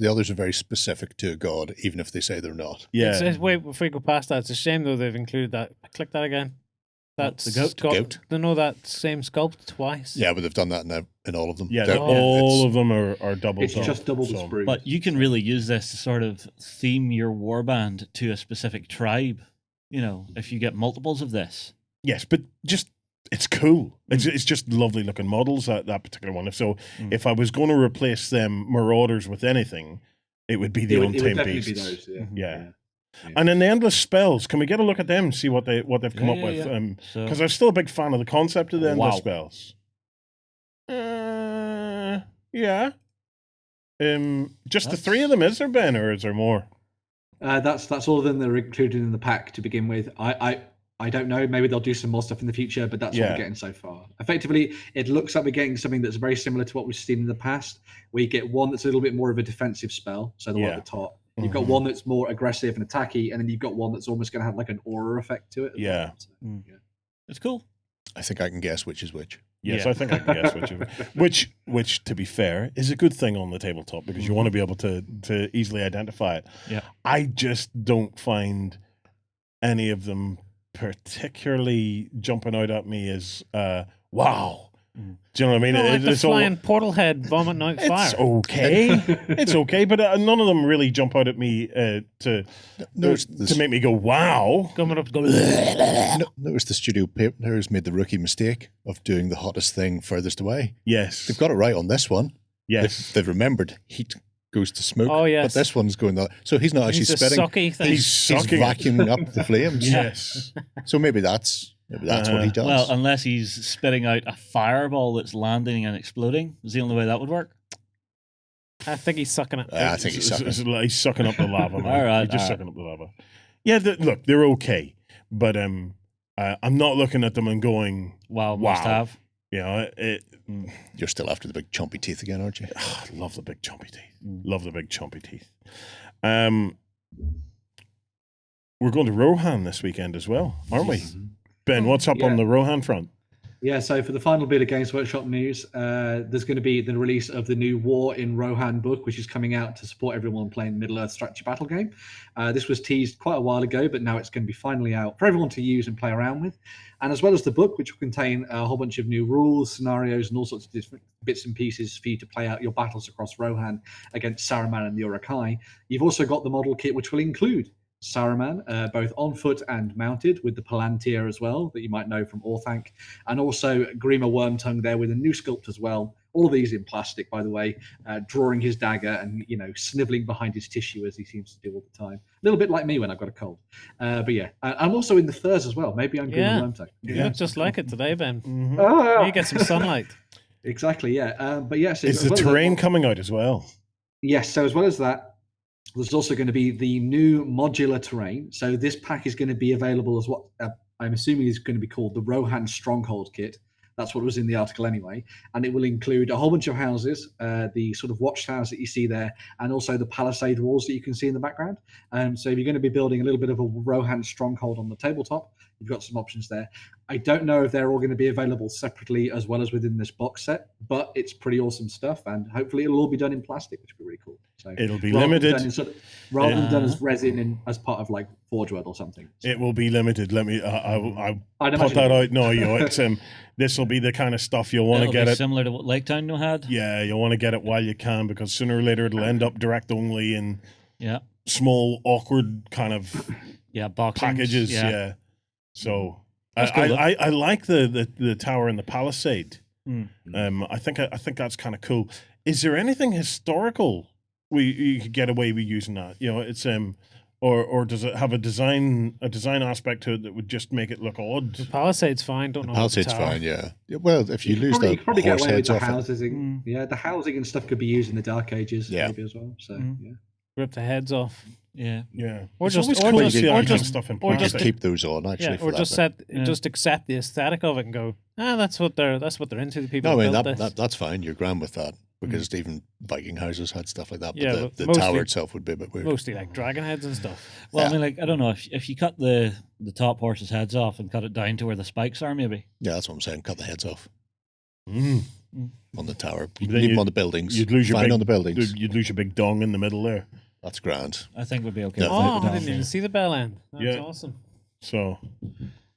others are very specific to a god, even if they say they're not. Yeah. Wait, before you go past that, it's a shame though they've included that. Click that again. That's the goat? Goat. They know that same sculpt twice. Yeah, but they've done that in all of them. Yeah, They're- all of them are double. It's just double the sprue. But you can really use this to sort of theme your warband to a specific tribe. If you get multiples of this. Yes, but it's cool. It's just lovely looking models, that particular one. So if I was going to replace them Marauders with anything, it would be the Untamed Beasts. Be those, Yeah. And then the endless spells. Can we get a look at them and see what they've come up with? Because I'm still a big fan of the concept of the endless spells. Yeah. Just the three of them, is there, Ben, or is there more? That's all of them that are included in the pack to begin with. I don't know. Maybe they'll do some more stuff in the future, but that's what we're getting so far. Effectively, it looks like we're getting something that's very similar to what we've seen in the past, where you get one that's a little bit more of a defensive spell, so the one at the top. You've got one that's more aggressive and attacky, and then you've got one that's almost going to have like an aura effect to it. Yeah. It's cool. I think I can guess which is which. Yes, I think I can guess which, to be fair, is a good thing on the tabletop because you want to be able to easily identify it. Yeah. I just don't find any of them particularly jumping out at me as wow. Do you know what I mean? Like the It's flying portal head vomiting out fire. It's okay. It's okay, but none of them really jump out at me to make me go wow. Coming up, going. Notice the studio partners made the rookie mistake of doing the hottest thing furthest away. Yes, They've got it right on this one. yes. They've remembered heat goes to smoke. Oh, yes. But this one's going. So he's not actually He's a spitting. sucky thing. He's He's sucking. vacuuming up the flames. Yes. So maybe that's what he does. Well, unless he's spitting out a fireball that's landing and exploding, is the only way that would work. I think he's sucking it. I think he's sucking. He's sucking up the lava. Man. All right, He's just all right. sucking up the lava. Yeah, look, they're okay, but I'm not looking at them and going, Wow, must have. You're still after the big chompy teeth again, aren't you? I love the big chompy teeth. Love the big chompy teeth. We're going to Rohan this weekend as well, aren't we? Ben, what's up on the Rohan front? Yeah, so for the final bit of Games Workshop news, there's going to be the release of the new War in Rohan book, which is coming out to support everyone playing Middle-earth strategy battle game. This was teased quite a while ago, but now it's going to be finally out for everyone to use and play around with. And as well as the book, which will contain a whole bunch of new rules, scenarios, and all sorts of different bits and pieces for you to play out your battles across Rohan against Saruman and the Uruk-hai, you've also got the model kit, which will include Saruman, both on foot and mounted, with the Palantir as well, that you might know from Orthanc, and also Grima Wormtongue there with a new sculpt as well, All of these in plastic, by the way, drawing his dagger and, sniveling behind his tissue as he seems to do all the time. A little bit like me when I've got a cold. But yeah, I'm also in the furs as well. Maybe I'm green Yeah. worm tone. You look just like it today, Ben. Ah! You get some sunlight. Exactly, yeah. But yes, Is the terrain coming out as well? Yes, so as well as that, there's also going to be the new modular terrain. So this pack is going to be available as what I'm assuming is going to be called the Rohan Stronghold Kit. That's what was in the article anyway. And it will include a whole bunch of houses, the sort of watchtowers that you see there, and also the palisade walls that you can see in the background. So if you're going to be building a little bit of a Rohan Stronghold on the tabletop, you've got some options there. I don't know if they're all going to be available separately as well as within this box set, but it's pretty awesome stuff. And hopefully it'll all be done in plastic, which will be really cool. So It'll be rather than limited. done in rather than done as resin and as part of like Forge World or something. So It will be limited. Let me. I I'd put imagine that it out. No, it's this will be the kind of stuff you'll want to It'll get be it. similar to what Lake Town had. Yeah, you'll want to get it while you can, because sooner or later it'll end up direct only in Yeah, small, awkward kind of yeah, boxings. packages. Yeah, Yeah. So That's cool, though. I like the tower and the palisade. Mm. I think that's kind of cool. Is there anything historical you could get away with using that? It's or does it have a design aspect to it that would just make it look odd? The Palisade's fine. Don't know. Palisade's about the tower. fine, yeah. Well, if you lose probably, the you could probably get horse away with heads the off it. housing. Yeah, the housing and stuff could be used in the Dark Ages Yeah. maybe as well. So Mm. yeah. Rip the heads off. yeah. Yeah, Or It's just- always or cool to just- see that or kind of just- stuff in or Just plastic. keep those on, actually. Yeah, for or that just bit. Yeah. just accept the aesthetic of it and go, that's what they're into. The people No, I who mean, built this. that's fine. You're grand with that. Because even Viking houses had stuff like that. But Yeah, the, but the mostly- tower itself would be a bit weird. Mostly like dragon heads and stuff. Well, Yeah. I mean, like, I don't know if you cut the top horses' heads off and cut it down to where the spikes are, maybe. Yeah, that's what I'm saying. Cut the heads off Mm. on the tower. You Then leave them you'd- on the buildings. You'd lose your Fine big, on the buildings. You'd lose your big dong in the middle there. That's grand. I think would be okay. Yeah. with Oh, the I didn't top, even yeah. see the bell end. That's Yeah. awesome. So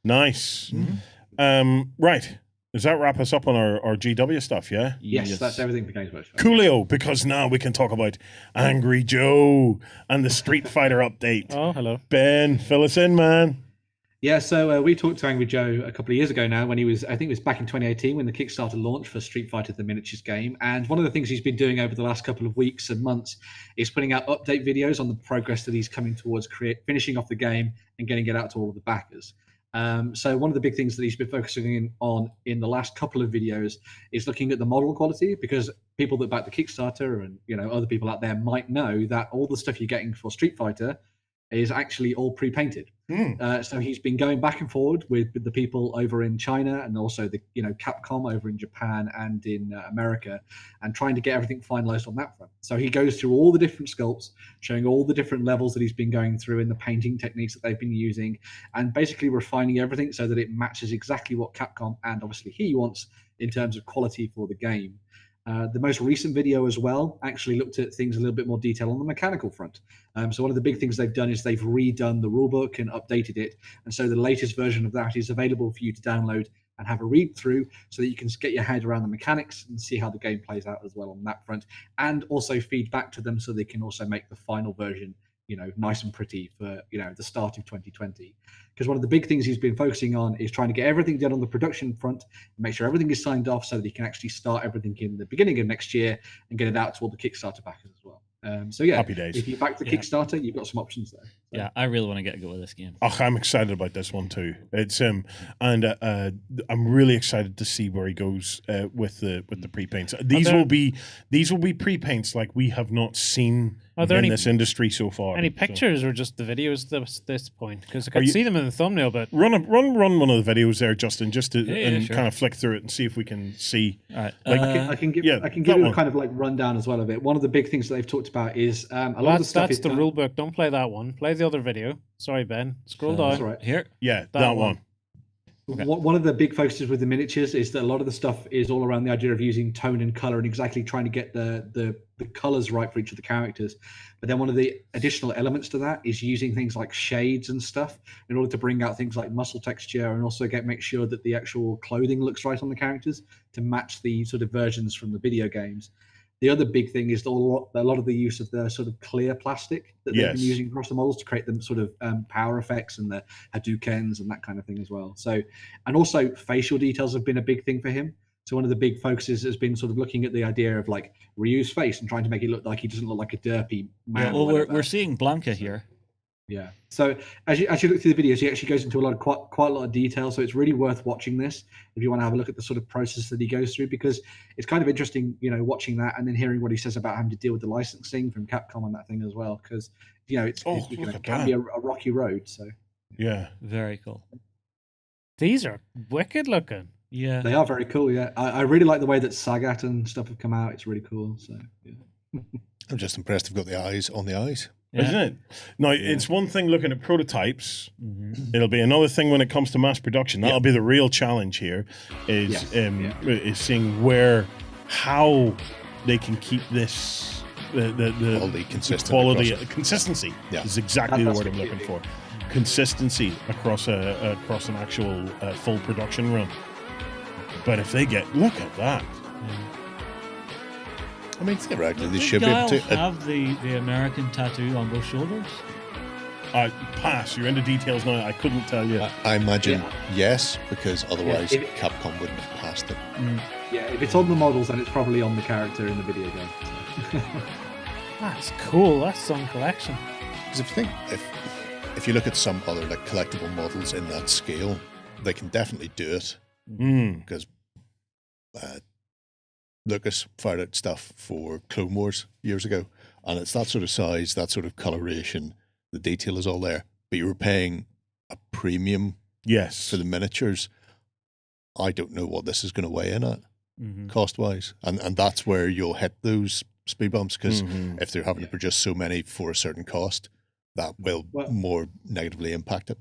nice. Mm-hmm. Right. Does that wrap us up on our GW stuff? Yeah. Yes, that's everything for Games Workshop. Coolio, because now we can talk about Angry Joe and the Street Fighter update. Oh, hello. Ben, fill us in, man. Yeah, so we talked to Angry Joe a couple of years ago now when I think it was back in 2018 when the Kickstarter launched for Street Fighter the Miniatures game. And one of the things he's been doing over the last couple of weeks and months is putting out update videos on the progress that he's coming towards finishing off the game and getting it out to all of the backers. So one of the big things that he's been focusing on in the last couple of videos is looking at the model quality, because people that back the Kickstarter and other people out there might know that all the stuff you're getting for Street Fighter is actually all pre-painted. So he's been going back and forward with the people over in China and also the Capcom over in Japan and in America, and trying to get everything finalized on that front. So he goes through all the different sculpts, showing all the different levels that he's been going through in the painting techniques that they've been using, and basically refining everything so that it matches exactly what Capcom and obviously he wants in terms of quality for the game. The most recent video as well actually looked at things a little bit more detail on the mechanical front. So one of the big things they've done is they've redone the rulebook and updated it. And so the latest version of that is available for you to download and have a read through so that you can get your head around the mechanics and see how the game plays out as well on that front. And also feed back to them so they can also make the final version nice and pretty for the start of 2020. Because one of the big things he's been focusing on is trying to get everything done on the production front and make sure everything is signed off so that he can actually start everything in the beginning of next year and get it out to all the Kickstarter backers as well. So yeah, Happy days. if you back the Kickstarter, you've got some options there. So, Yeah, I really want to get a go with this game. Oh, I'm excited about this one too. It's and I'm really excited to see where he goes with the pre-paints. These will be pre-paints like we have not seen Are there in any- this industry so far. Any So pictures or just the videos at this point? Because I Are could you- see them in the thumbnail, but run one of the videos there, Justin, just to Yeah, sure. kind of flick through it and see if we can see. All right. Like, I can give yeah, I can that give you one. a kind of like rundown as well of it. One of the big things that they've talked about is a lot of the that's stuff is the done- rule book. Don't play that one. Play the other video. Sorry, Ben. Scroll So- That's down. all right. Here. Yeah, That that one. one. Okay. One of the big focuses with the miniatures is that a lot of the stuff is all around the idea of using tone and color and exactly trying to get the colors right for each of the characters. But then one of the additional elements to that is using things like shades and stuff in order to bring out things like muscle texture and also make sure that the actual clothing looks right on the characters to match the sort of versions from the video games. The other big thing is a lot of the use of the sort of clear plastic that they've Yes. been using across the models to create them sort of power effects and the Hadoukens and that kind of thing as well. So, and also facial details have been a big thing for him. So one of the big focuses has been sort of looking at the idea of like Ryu's face and trying to make it look like he doesn't look like a derpy man. Well, we're seeing Blanca here. Yeah. So as you look through the videos, he actually goes into quite a lot of detail. So it's really worth watching this if you want to have a look at the sort of process that he goes through, because it's kind of interesting, watching that and then hearing what he says about having to deal with the licensing from Capcom on that thing as well, because it can be a rocky road. So yeah, very cool. These are wicked looking. Yeah, they are very cool. Yeah, I really like the way that Sagat and stuff have come out. It's really cool. So yeah. I'm just impressed they've got the eyes on the eyes. Yeah. Isn't it? Now, it's one thing looking at prototypes. Mm-hmm. It'll be another thing when it comes to mass production. That'll be the real challenge here, is seeing how they can keep this Quality, consistent quality across it. Consistency. Yeah. Is exactly the That's word I'm the key. looking for. Consistency across an actual full production run. But if they look at that. I mean, theoretically, they Does should be able Guile to. have the American tattoo on both shoulders? Pass. You're into details now. I couldn't tell you. I imagine yes, because otherwise if- Capcom wouldn't have passed it. Yeah, if it's on the models, then it's probably on the character in the video game. So. That's cool. That's some collection. Because if you look at some other like collectible models in that scale, they can definitely do it. Because Lucas fired out stuff for Clone Wars years ago, and it's that sort of size, that sort of coloration, the detail is all there. But you were paying a premium Yes. for the miniatures. I don't know what this is going to weigh in at cost wise, and that's where you'll hit those speed bumps, because if they're having to produce so many for a certain cost, that will more negatively impact it.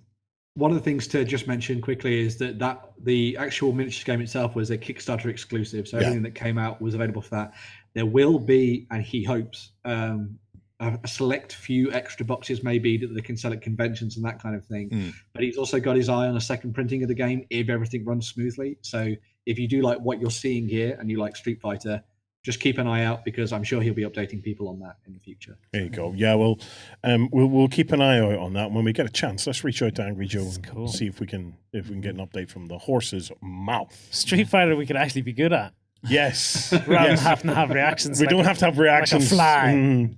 One of the things to just mention quickly is that the actual miniatures game itself was a Kickstarter exclusive, so everything that came out was available for that. There will be, and he hopes, a select few extra boxes maybe that they can sell at conventions and that kind of thing. But he's also got his eye on a second printing of the game if everything runs smoothly. So if you do like what you're seeing here and you like Street Fighter, just keep an eye out, because I'm sure he'll be updating people on that in the future. There you go. Yeah, well, we'll keep an eye out on that. When we get a chance, let's reach out to Angry Joe and see if we can get an update from the horse's mouth. Street Fighter we could actually be good at. Yes. Rather than having to have reactions. We don't have to have reactions. Like a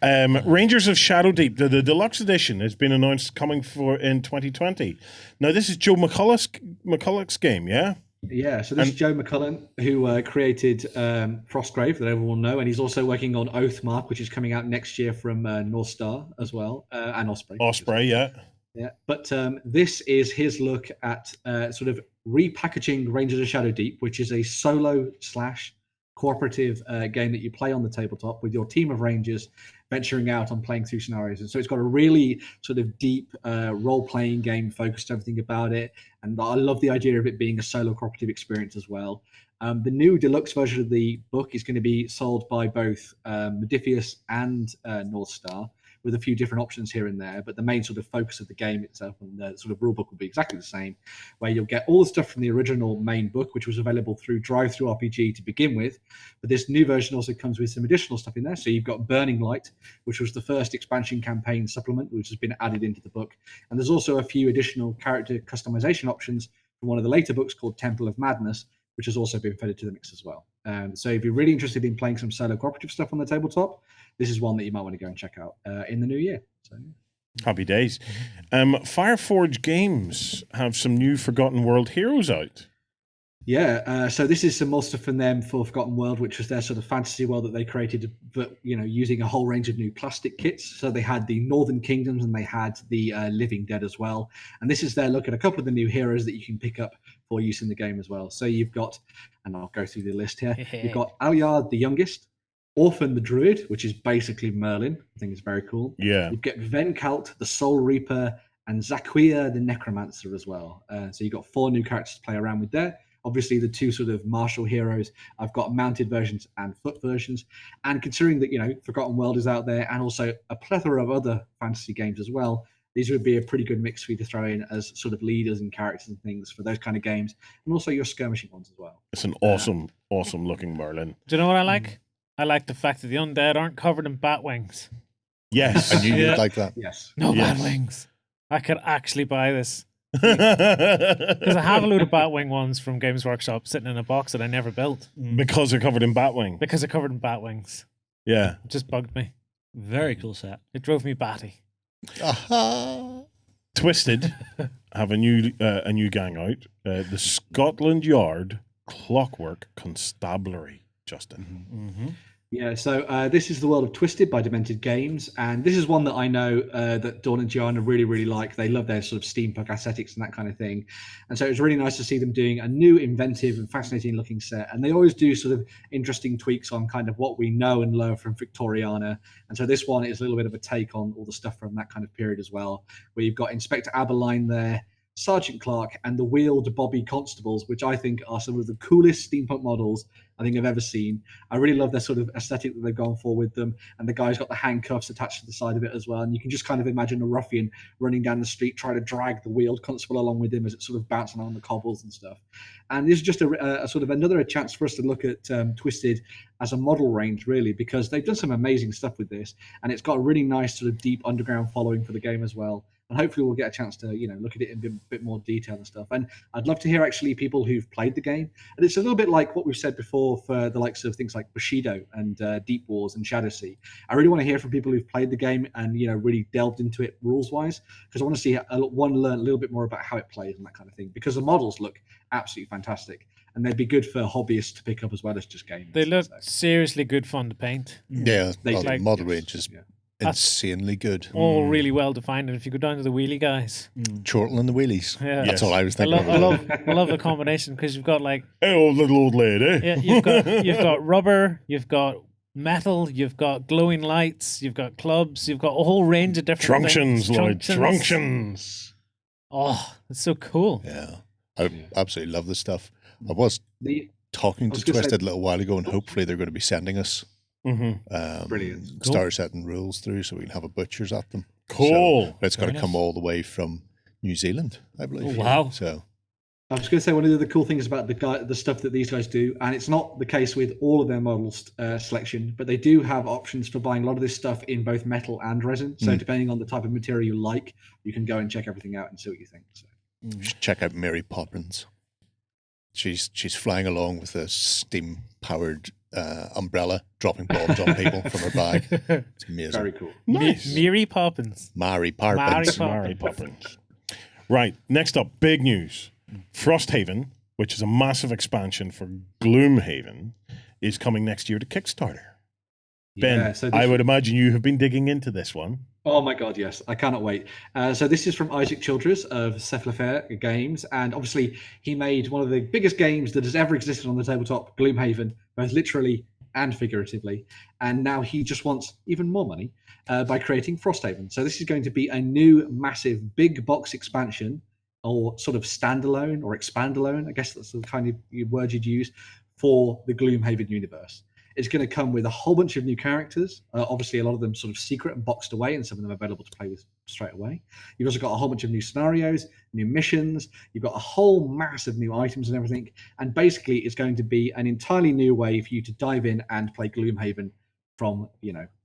fly. Rangers of Shadow Deep, the deluxe edition, has been announced coming in 2020. Now, this is Joe McCulloch's game, yeah? Yeah, so this is Joe McCullen, who created Frostgrave, that everyone will know, and he's also working on Oathmark, which is coming out next year from North Star as well, and Osprey. Osprey, yeah. Yeah, but this is his look at sort of repackaging Rangers of Shadow Deep, which is a solo/cooperative game that you play on the tabletop with your team of Rangers venturing out on playing through scenarios. And so it's got a really sort of deep role-playing game, focused everything about it. And I love the idea of it being a solo cooperative experience as well. The new deluxe version of the book is going to be sold by both Modiphius and North Star, with a few different options here and there, but the main sort of focus of the game itself and the sort of rule book will be exactly the same, where you'll get all the stuff from the original main book, which was available through Drive-Thru RPG to begin with, but this new version also comes with some additional stuff in there. So you've got Burning Light, which was the first expansion campaign supplement, which has been added into the book, and there's also a few additional character customization options from one of the later books called Temple of Madness, which has also been fed into the mix as well. So if you're really interested in playing some solo cooperative stuff on the tabletop, this is one that you might want to go and check out in the new year. So, Happy days. Fireforge Games have some new Forgotten World heroes out. Yeah, so this is some more stuff from them for Forgotten World, which was their sort of fantasy world that they created, but using a whole range of new plastic kits. So they had the Northern Kingdoms and they had the Living Dead as well. And this is their look at a couple of the new heroes that you can pick up for use in the game as well. So you've got, and I'll go through the list here. You've got Alyard the Youngest, Orphan the Druid, which is basically Merlin. I think it's very cool. Yeah. You've got Venkalt the Soul Reaper and Zaquia the Necromancer as well. So you've got 4 new characters to play around with there. Obviously, the 2 sort of martial heroes, I've got mounted versions and foot versions. And considering that, Forgotten World is out there and also a plethora of other fantasy games as well, these would be a pretty good mix for you to throw in as sort of leaders and characters and things for those kind of games. And also your skirmishing ones as well. It's an awesome looking Merlin. Do you know what I like? I like the fact that the undead aren't covered in bat wings. Yes. I knew you'd like that. Yes. No Yes. bat wings. I could actually buy this. Because I have a load of Batwing ones from Games Workshop sitting in a box that I never built Because they're covered in Batwing. because they're covered in Batwings. Yeah. It just bugged me. Very cool set. It drove me batty. Aha. Twisted have a new gang out. The Scotland Yard Clockwork Constabulary, Justin. Mm-hmm. Yeah, so this is the world of Twisted by Demented Games, and this is one that I know that Dawn and Gianna really, really like. They love their sort of steampunk aesthetics and that kind of thing, and so it was really nice to see them doing a new, inventive, and fascinating-looking set. And they always do sort of interesting tweaks on kind of what we know and learn from Victoriana, and so this one is a little bit of a take on all the stuff from that kind of period as well, where you've got Inspector Aberline there, Sergeant Clark, and the wheeled Bobby Constables, which I think are some of the coolest steampunk models I think I've ever seen. I really love their sort of aesthetic that they've gone for with them, and the guy's got the handcuffs attached to the side of it as well, and you can just kind of imagine a ruffian running down the street trying to drag the wheeled constable along with him as it's sort of bouncing on the cobbles and stuff. And this is just a sort of another chance for us to look at Twisted as a model range, really, because they've done some amazing stuff with this, and it's got a really nice sort of deep underground following for the game as well. And hopefully we'll get a chance to, look at it in a bit more detail and stuff. And I'd love to hear actually people who've played the game. And it's a little bit like what we've said before for the likes of things like Bushido and Deep Wars and Shadowsea. I really want to hear from people who've played the game and, really delved into it rules-wise, because I want to see, learn a little bit more about how it plays and that kind of thing, because the models look absolutely fantastic. And they'd be good for hobbyists to pick up as well as just gamers. They look seriously good fun to paint. Yeah, They the like- model yes, range is yeah. insanely good. All really well defined. And if you go down to the wheelie guys, Chortle and the wheelies. Yeah. That's Yes. all I was I thinking. love the combination, because you've got like Hey, old little old lady. yeah, you've got rubber, you've got metal, you've got glowing lights, you've got clubs, you've got a whole range of different Truncheons, things. Lloyd. Truncheons. Oh, it's so cool. Yeah, I absolutely love this stuff. I was The talking I to was gonna say- Twisted a little while ago, and hopefully they're going to be sending us Brilliant. starter setting rules through, so we can have a butchers at them. Cool. So, but it's got to Very come nice. all the way from New Zealand, I believe. Oh, wow. So I was going to say one of the other cool things about the stuff that these guys do, and it's not the case with all of their models selection, but they do have options for buying a lot of this stuff in both metal and resin. So depending on the type of material you like, you can go and check everything out and see what you think. So. you should check out Mary Poppins. She's flying along with a steam powered umbrella, dropping bombs on people from her bag. It's amazing. Very cool. Nice. Mary Poppins. Mary Poppins. Mary Poppins. Right. Next up, big news. Frosthaven, which is a massive expansion for Gloomhaven, is coming next year to Kickstarter. Ben, Yeah, so I would imagine you have been digging into this one. Oh my god, yes! I cannot wait. So this is from Isaac Childress of Cephalofair Games, and obviously he made one of the biggest games that has ever existed on the tabletop, Gloomhaven, both literally and figuratively. And now he just wants even more money by creating Frosthaven. So this is going to be a new, massive, big box expansion, or sort of standalone or expandalone. I guess that's the kind of word you'd use for the Gloomhaven universe. It's going to come with a whole bunch of new characters. Obviously, a lot of them sort of secret and boxed away, and some of them available to play with straight away. You've also got a whole bunch of new scenarios, new missions. You've got a whole mass of new items and everything. And basically, it's going to be an entirely new way for you to dive in and play Gloomhaven from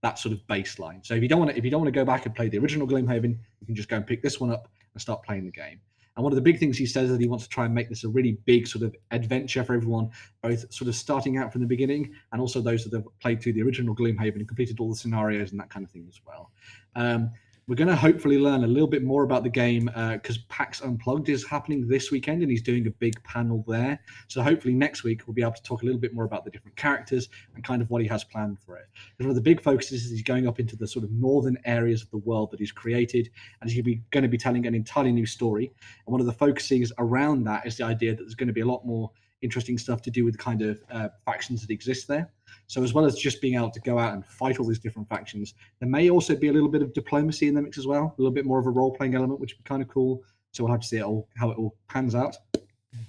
that sort of baseline. So if you don't want to go back and play the original Gloomhaven, you can just go and pick this one up and start playing the game. And one of the big things he says is that he wants to try and make this a really big sort of adventure for everyone, both sort of starting out from the beginning and also those that have played through the original Gloomhaven and completed all the scenarios and that kind of thing as well. We're going to hopefully learn a little bit more about the game because PAX Unplugged is happening this weekend and he's doing a big panel there. So hopefully next week we'll be able to talk a little bit more about the different characters and kind of what he has planned for it. Because one of the big focuses is he's going up into the sort of northern areas of the world that he's created, and he's going to be telling an entirely new story. And one of the focuses around that is the idea that there's going to be a lot more interesting stuff to do with the kind of factions that exist there. So as well as just being able to go out and fight all these different factions, there may also be a little bit of diplomacy in the mix as well, a little bit more of a role-playing element, which would be kind of cool. So we'll have to see how it all pans out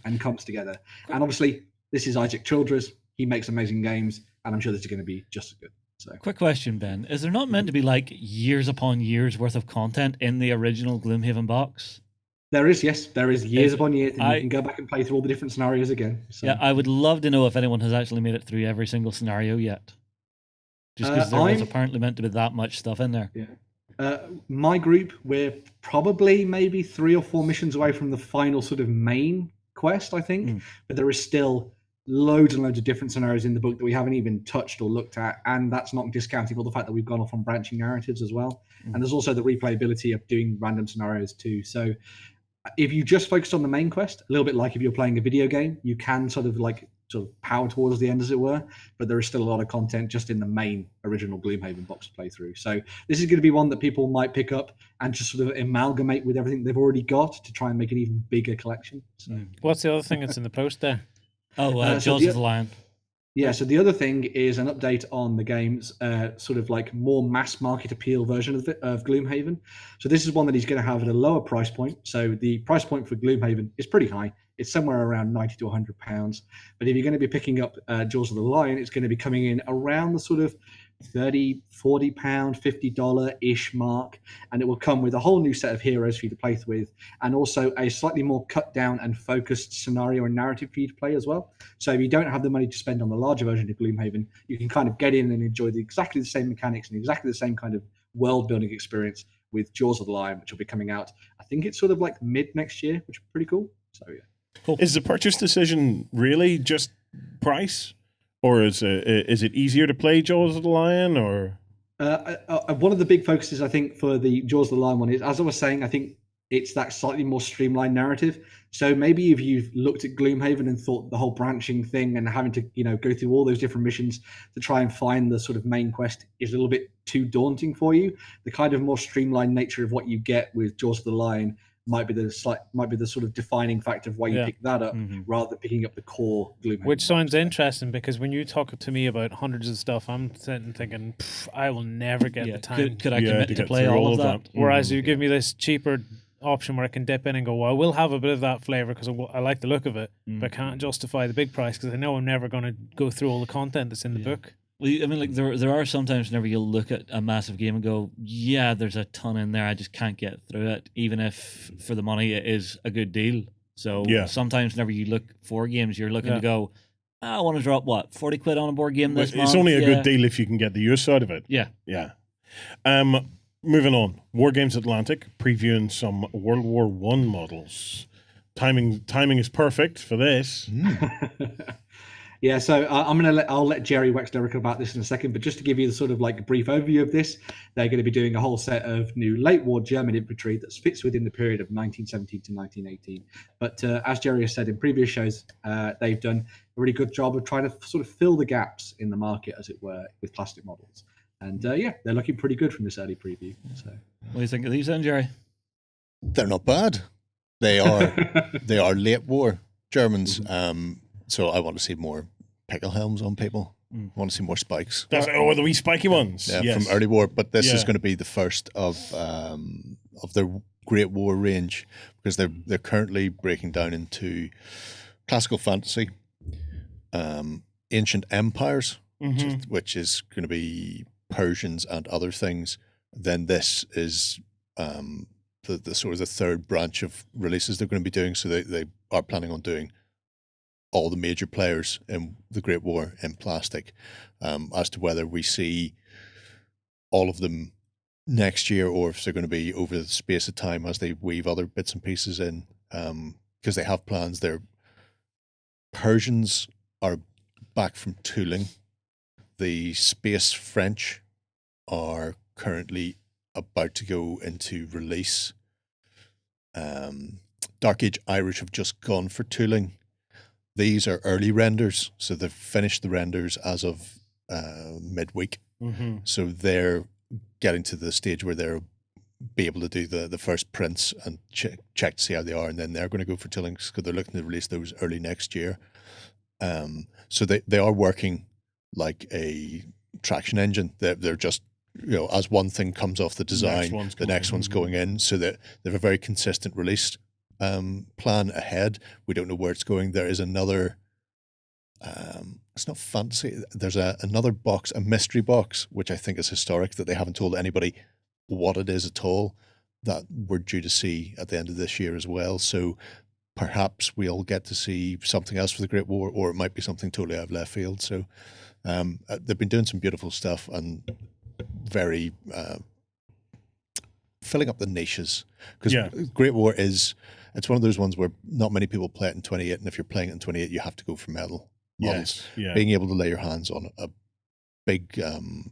and comes together. And obviously, this is Isaac Childress. He makes amazing games, and I'm sure this is going to be just as good. So Quick question, Ben. Is there not meant to be like years upon years worth of content in the original Gloomhaven box? there is years upon years, and I- you can go back and play through all the different scenarios again. So. Yeah, I would love to know if anyone has actually made it through every single scenario yet. Just because there was I'm- apparently meant to be that much stuff in there. My group, we're probably maybe 3 or 4 missions away from the final sort of main quest, I think. But there is still loads and loads of different scenarios in the book that we haven't even touched or looked at, and that's not discounting all the fact that we've gone off on branching narratives as well. And there's also the replayability of doing random scenarios too. So if you just focus on the main quest, a little bit like if you're playing a video game, you can sort of power towards the end, as it were, but there is still a lot of content just in the main original Gloomhaven box to play through. So this is going to be one that people might pick up and just sort of amalgamate with everything they've already got to try and make an even bigger collection. So. What's the other thing that's in the post there? Oh, Jaws of the Lion. Yeah, so the other thing is an update on the game's sort of like more mass market appeal version of Gloomhaven. So this is one that he's going to have at a lower price point. So the price point for Gloomhaven is pretty high. It's somewhere around £90 to £100. But if you're going to be picking up Jaws of the Lion, it's going to be coming in around the sort of £30, £40, $50-ish mark. And it will come with a whole new set of heroes for you to play with, and also a slightly more cut down and focused scenario and narrative for you to play as well. So if you don't have the money to spend on the larger version of Gloomhaven, you can kind of get in and enjoy exactly the same mechanics and exactly the same kind of world building experience with Jaws of the Lion, which will be coming out, I think it's sort of like mid next year, which is pretty cool. So yeah. Cool. Is the purchase decision really just price, or is it easier to play Jaws of the Lion? Or one of the big focuses, I think, for the Jaws of the Lion one is, as I was saying, I think it's that slightly more streamlined narrative. So maybe if you've looked at Gloomhaven and thought the whole branching thing and having to, go through all those different missions to try and find the sort of main quest is a little bit too daunting for you, the kind of more streamlined nature of what you get with Jaws of the Lion might be the sort of defining factor of why you pick that up rather than picking up the core Gloomhaven. Which sounds interesting, because when you talk to me about hundreds of stuff, I'm sitting thinking, I will never get the time. Could I commit to play all of that? Whereas you give me this cheaper option where I can dip in and go, well, I will have a bit of that flavor because I like the look of it, but can't justify the big price because I know I'm never going to go through all the content that's in the book. Well, I mean, like there are sometimes whenever you look at a massive game and go, yeah, there's a ton in there, I just can't get through it, even if for the money it is a good deal. So sometimes whenever you look for games, you're looking to go, I want to drop what, 40 quid on a board game this month? It's only a good deal if you can get the use out of it. Yeah. Yeah. Moving on, War Games Atlantic previewing some World War I models. Timing is perfect for this. Yeah, so I'll let Jerry wax lyrical about this in a second, but just to give you the sort of like brief overview of this, they're going to be doing a whole set of new late war German infantry that fits within the period of 1917 to 1918. But as Jerry has said in previous shows, they've done a really good job of trying to sort of fill the gaps in the market, as it were, with plastic models. And they're looking pretty good from this early preview. So, what do you think of these then, Jerry? They're not bad. They are late war Germans. So I want to see more pickle helms on people. I want to see more spikes. The wee spiky ones. Yeah, from early war. But this is going to be the first of their Great War range, because they're currently breaking down into classical fantasy, ancient empires, which is going to be Persians and other things. Then this is the sort of the third branch of releases they're going to be doing. So they are planning on doing all the major players in the Great War in plastic. As to whether we see all of them next year or if they're going to be over the space of time as they weave other bits and pieces in, because they have plans. Their Persians are back from tooling. The Space French are currently about to go into release. Dark Age Irish have just gone for tooling. These are early renders, so they've finished the renders as of midweek. So they're getting to the stage where they'll be able to do the first prints and check to see how they are, and then they're going to go for tooling because they're looking to release those early next year. So they are working like a traction engine. They're just, as one thing comes off the design, the next one's going in, so that they have a very consistent release plan ahead. We don't know where it's going. There is another, it's not fantasy, there's another box, a mystery box, which I think is historic, that they haven't told anybody what it is at all, that we're due to see at the end of this year as well. So perhaps we'll get to see something else for the Great War, or it might be something totally out of left field. So they've been doing some beautiful stuff and very filling up the niches, because Great War it's one of those ones where not many people play it in 28, and if you're playing it in 28, you have to go for metal models. Being able to lay your hands on a big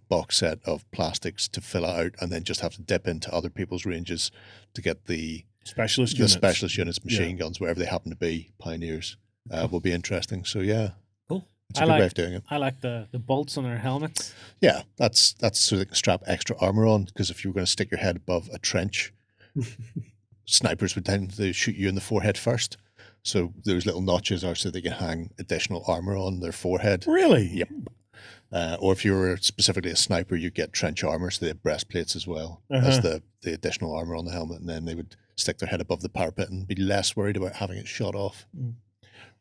box set of plastics to fill out, and then just have to dip into other people's ranges to get the specialist units, machine guns, wherever they happen to be, pioneers, will be interesting. So cool. It's a good way of doing it. I like the bolts on their helmets. Yeah, that's so they can strap extra armor on, because if you were going to stick your head above a trench, snipers would tend to shoot you in the forehead first. So those little notches are so they can hang additional armor on their forehead. Really? Yep. Or if you were specifically a sniper, you get trench armor, so they have breastplates as well as the additional armor on the helmet, and then they would stick their head above the parapet and be less worried about having it shot off.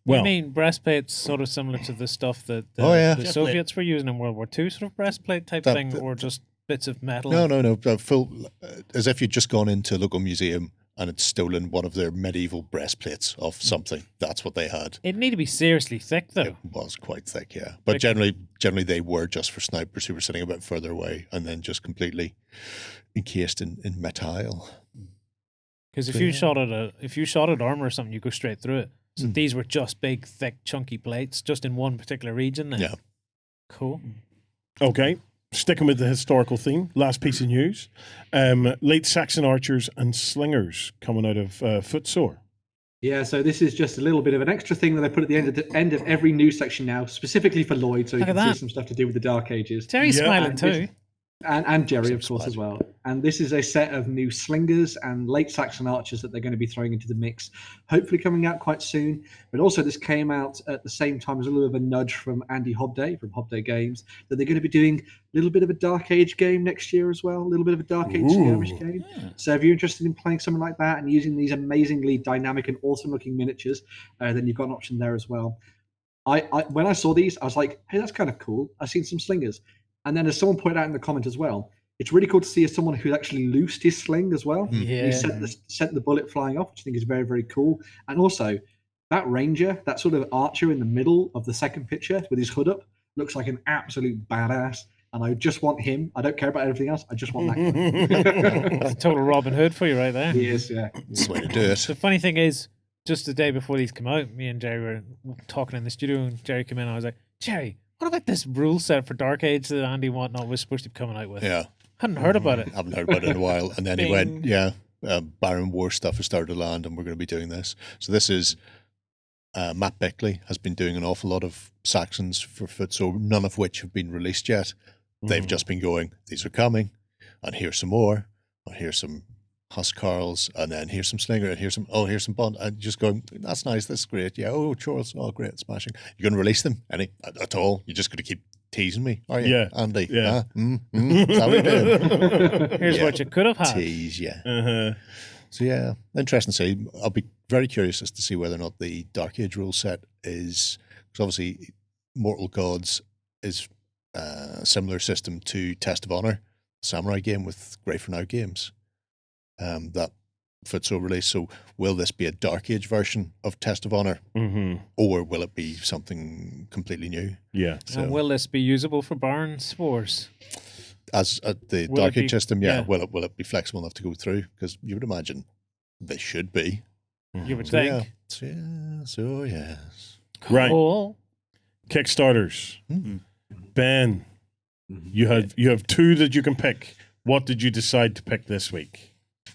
Well, I mean, breastplates sort of similar to the stuff that the Soviets were using in World War II, sort of breastplate type thing, or just bits of metal? No. Full, as if you'd just gone into a local museum and had stolen one of their medieval breastplates of something. That's what they had. It'd need to be seriously thick, though. It was quite thick, yeah. But generally they were just for snipers who were sitting a bit further away, and then just completely encased in metal. Because if you shot at armor or something, you go straight through it. So these were just big, thick, chunky plates, just in one particular region. Then. Yeah. Cool. Okay. Sticking with the historical theme, last piece of news. Late Saxon archers and slingers coming out of Footsore. Yeah, so this is just a little bit of an extra thing that I put at the end of every news section now, specifically for Lloyd, so you can see some stuff to do with the Dark Ages. Jerry's smiling too. And Jerry, of course, as well. And this is a set of new slingers and late Saxon archers that they're going to be throwing into the mix, hopefully coming out quite soon. But also this came out at the same time as a little bit of a nudge from Andy Hobday from Hobday Games, that they're going to be doing a little bit of a Dark Age game next year as well, a little bit of a Dark Age skirmish game. Yeah. So if you're interested in playing something like that and using these amazingly dynamic and awesome looking miniatures, then you've got an option there as well. I when I saw these, I was like, hey, that's kind of cool. I've seen some slingers. And then as someone pointed out in the comment as well, it's really cool to see someone who actually loosed his sling as well. Yeah. He sent the bullet flying off, which I think is very, very cool. And also, that ranger, that sort of archer in the middle of the second picture with his hood up, looks like an absolute badass. And I just want him. I don't care about everything else. I just want that guy. That's a total Robin Hood for you right there. He is, yeah. That's the way to do it. The funny thing is, just the day before these come out, me and Jerry were talking in the studio, and Jerry came in and I was like, Jerry, what about this rule set for Dark Age that Andy Whatnot was supposed to be coming out with? Yeah. Hadn't heard about it. Haven't heard about it in a while. And then he went, Baron War stuff has started to land and we're going to be doing this. So this is, Matt Beckley has been doing an awful lot of Saxons for Footsore, none of which have been released yet. They've just been going, these are coming, and here's some more, and here's some Huscarls, and then here's some Slinger, and here's some Bond, and just going, that's nice, that's great, yeah, Charles, great, smashing. You're going to release them? Any at all? You're just going to keep teasing me, are you, Andy? Yeah. Is that what you're doing? Here's what you could have had. Tease, yeah. So interesting to see. I'll be very curious as to see whether or not the Dark Age rule set is, because obviously Mortal Gods is a similar system to Test of Honor, samurai game with Great for Now Games. That Footsore release. So will this be a Dark Age version of Test of Honor, or will it be something completely new? Yeah. So. And will this be usable for Barnes Wars? As the Dark Age system, will it be flexible enough to go through? Because you would imagine they should be. You would think. Yeah. So yes. Right. Cool. Kickstarters. Ben, you have two that you can pick. What did you decide to pick this week?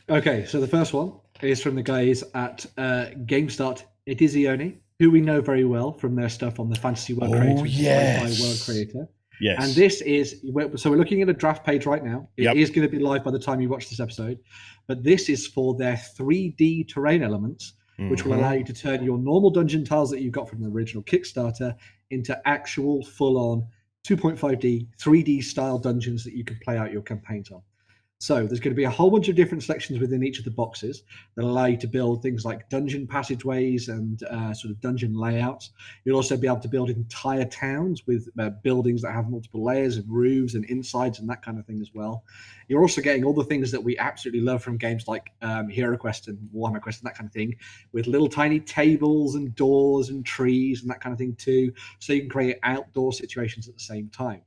Okay, so the first one is from the guys at GameStart Edizione, who we know very well from their stuff on the Fantasy World Creator. Yes. World Creator. Yes. And this is, so we're looking at a draft page right now. It is going to be live by the time you watch this episode. But this is for their 3D terrain elements, which will allow you to turn your normal dungeon tiles that you got from the original Kickstarter into actual full-on 2.5D, 3D style dungeons that you can play out your campaigns on. So there's going to be a whole bunch of different sections within each of the boxes that allow you to build things like dungeon passageways and sort of dungeon layouts. You'll also be able to build entire towns with buildings that have multiple layers and roofs and insides and that kind of thing as well. You're also getting all the things that we absolutely love from games like Hero Quest and Warhammer Quest and that kind of thing, with little tiny tables and doors and trees and that kind of thing too, so you can create outdoor situations at the same time.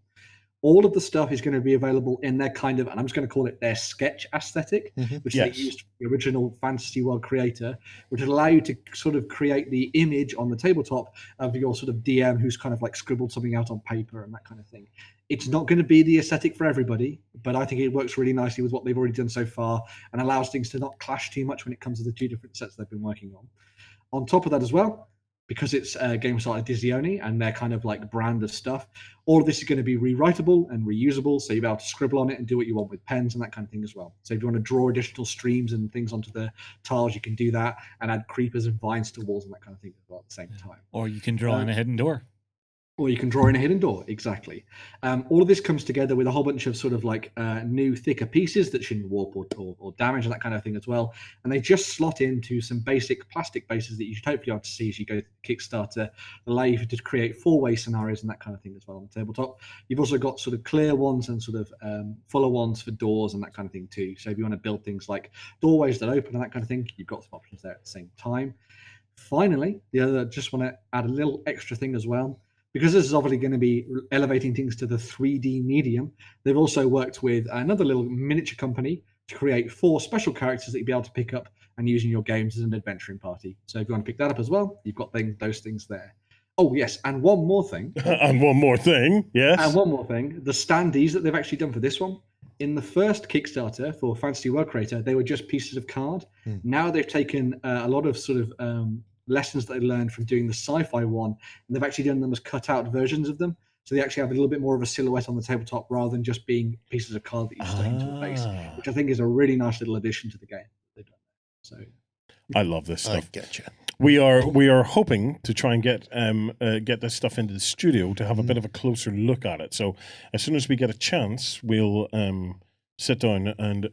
All of the stuff is going to be available in their kind of, and I'm just going to call it their sketch aesthetic, which they used for the original Fantasy World creator, which would allow you to sort of create the image on the tabletop of your sort of DM who's kind of like scribbled something out on paper and that kind of thing. It's not going to be the aesthetic for everybody, but I think it works really nicely with what they've already done so far and allows things to not clash too much when it comes to the two different sets they've been working on. On top of that as well, because it's games like Edizione and their kind of like brand of stuff, all of this is going to be rewritable and reusable, so you'll be able to scribble on it and do what you want with pens and that kind of thing as well. So if you want to draw additional streams and things onto the tiles, you can do that and add creepers and vines to walls and that kind of thing as well at the same time. Or you can draw in a hidden door. Or you can draw in a hidden door, exactly. All of this comes together with a whole bunch of sort of like new thicker pieces that shouldn't warp or damage and that kind of thing as well. And they just slot into some basic plastic bases that you should hopefully be able to see as you go to Kickstarter, that allow you to create 4-way scenarios and that kind of thing as well on the tabletop. You've also got sort of clear ones and sort of fuller ones for doors and that kind of thing too. So if you want to build things like doorways that open and that kind of thing, you've got some options there at the same time. Finally, just want to add a little extra thing as well. Because this is obviously going to be elevating things to the 3D medium, they've also worked with another little miniature company to create 4 special characters that you'll be able to pick up and use in your games as an adventuring party. So if you want to pick that up as well, you've got those things there. Oh, yes, and one more thing. And one more thing, yes. And one more thing, the standees that they've actually done for this one. In the first Kickstarter for Fantasy World Creator, they were just pieces of card. Now they've taken a lot of sort of lessons that they learned from doing the sci-fi one, and they've actually done them as cut-out versions of them. So they actually have a little bit more of a silhouette on the tabletop rather than just being pieces of card that you stick into a base, which I think is a really nice little addition to the game. So I love this stuff. I get you. We are hoping to try and get this stuff into the studio to have a bit of a closer look at it. So as soon as we get a chance, we'll sit down and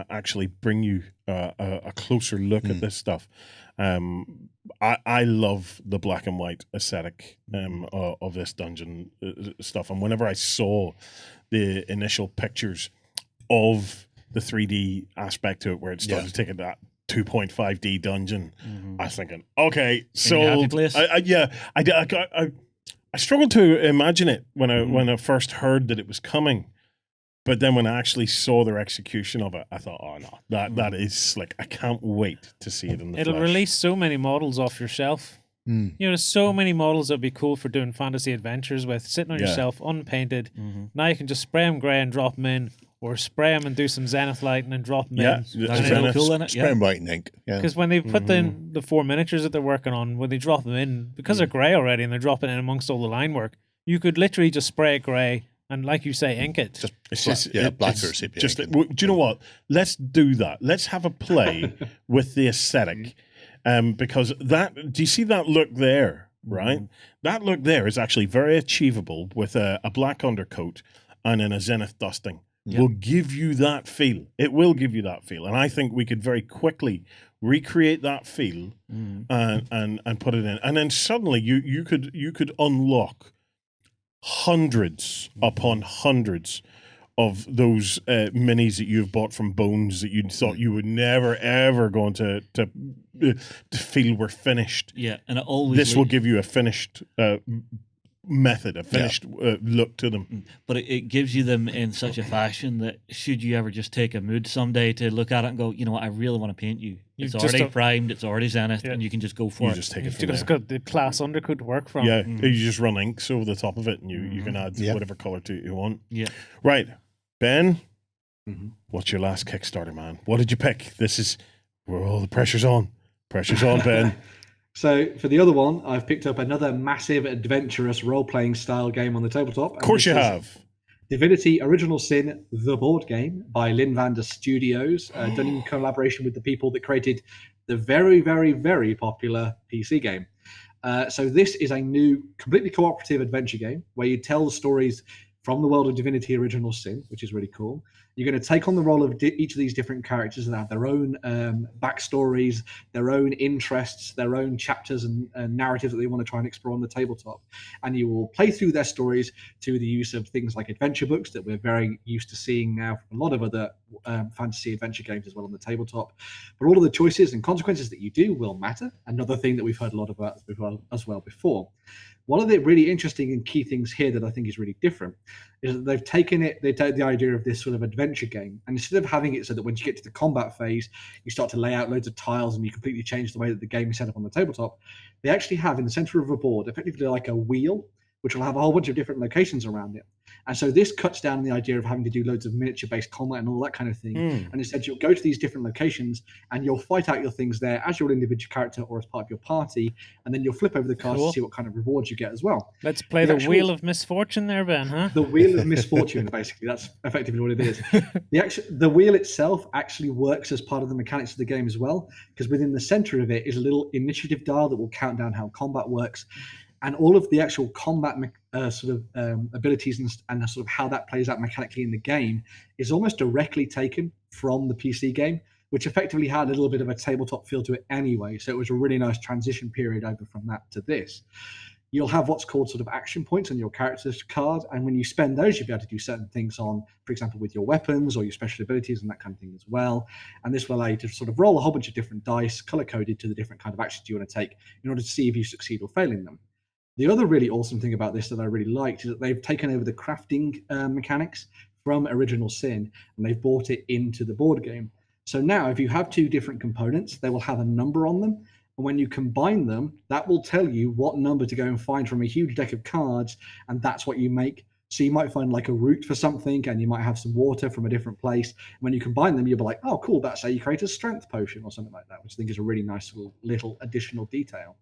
actually bring you a closer look at this stuff. I love the black and white aesthetic of this dungeon stuff, and whenever I saw the initial pictures of the 3D aspect to it, where it started taking that 2.5D dungeon, I was thinking, okay, so I struggled to imagine it when I first heard that it was coming. But then when I actually saw their execution of it, I thought, oh no, that is slick. I can't wait to see it in the It'll flesh. release so many models off your shelf. You know, there's so many models that'd be cool for doing fantasy adventures with, sitting on your shelf, unpainted. Now you can just spray them grey and drop them in, or spray them and do some zenith lighting and drop them in. That's really cool in it. Spray them white and ink. Because when they put in the 4 miniatures that they're working on, when they drop them in, because they're grey already and they're dropping in amongst all the line work, you could literally just spray it grey and, like you say, ink it. Black or sepia. Do you know what? Let's do that. Let's have a play with the aesthetic. Because do you see that look there, right? That look there is actually very achievable with a black undercoat and then a zenith dusting. Will give you that feel. It will give you that feel. And I think we could very quickly recreate that feel and put it in. And then suddenly you could unlock hundreds upon hundreds of those minis that you've bought from Bones that you thought you would never ever going to feel were finished. Yeah, and it always this will give you a finished method, a finished look to them. But it gives you them in such a fashion that should you ever just take a mood someday to look at it and go, you know what, I really want to paint you. It's already primed, it's already zenith, and you can just go for it. Just take it from there. It's got the class undercoat to work from. Yeah, you just run inks over the top of it, and you can add whatever color to it you want. Yeah. Right, Ben. What's your last Kickstarter, man? What did you pick? This is where all the pressure's on. Pressure's on, Ben. So for the other one, I've picked up another massive, adventurous role-playing style game on the tabletop. Of course you have. Divinity Original Sin, the board game by Linvander Studios, done in collaboration with the people that created the very, very, very popular PC game. So this is a new, completely cooperative adventure game where you tell the stories from the world of Divinity Original Sin, which is really cool. You're going to take on the role of each of these different characters that have their own backstories, their own interests, their own chapters and narratives that they want to try and explore on the tabletop. And you will play through their stories through the use of things like adventure books that we're very used to seeing now from a lot of other fantasy adventure games as well on the tabletop. But all of the choices and consequences that you do will matter. Another thing that we've heard a lot about as well before. One of the really interesting and key things here that I think is really different is that they take the idea of this sort of adventure game, and instead of having it so that when you get to the combat phase, you start to lay out loads of tiles and you completely change the way that the game is set up on the tabletop, they actually have in the center of a board effectively like a wheel, which will have a whole bunch of different locations around it. And so this cuts down the idea of having to do loads of miniature-based combat and all that kind of thing. And instead, you'll go to these different locations and you'll fight out your things there as your individual character or as part of your party. And then you'll flip over the cards to see what kind of rewards you get as well. Let's play the Wheel of Misfortune there, Ben, huh? The Wheel of Misfortune, basically. That's effectively what it is. The wheel itself actually works as part of the mechanics of the game as well, because within the center of it is a little initiative dial that will count down how combat works. And all of the actual combat abilities and sort of how that plays out mechanically in the game is almost directly taken from the PC game, which effectively had a little bit of a tabletop feel to it anyway. So it was a really nice transition period over from that to this. You'll have what's called sort of action points on your character's card. And when you spend those, you'll be able to do certain things on, for example, with your weapons or your special abilities and that kind of thing as well. And this will allow you to sort of roll a whole bunch of different dice, color-coded to the different kind of actions you want to take in order to see if you succeed or fail in them. The other really awesome thing about this that I really liked is that they've taken over the crafting mechanics from Original Sin and they've brought it into the board game. So now if you have two different components, they will have a number on them. And when you combine them, that will tell you what number to go and find from a huge deck of cards. And that's what you make. So you might find like a root for something and you might have some water from a different place. And when you combine them, you'll be like, oh, cool, that's how you create a strength potion or something like that, which I think is a really nice little additional detail.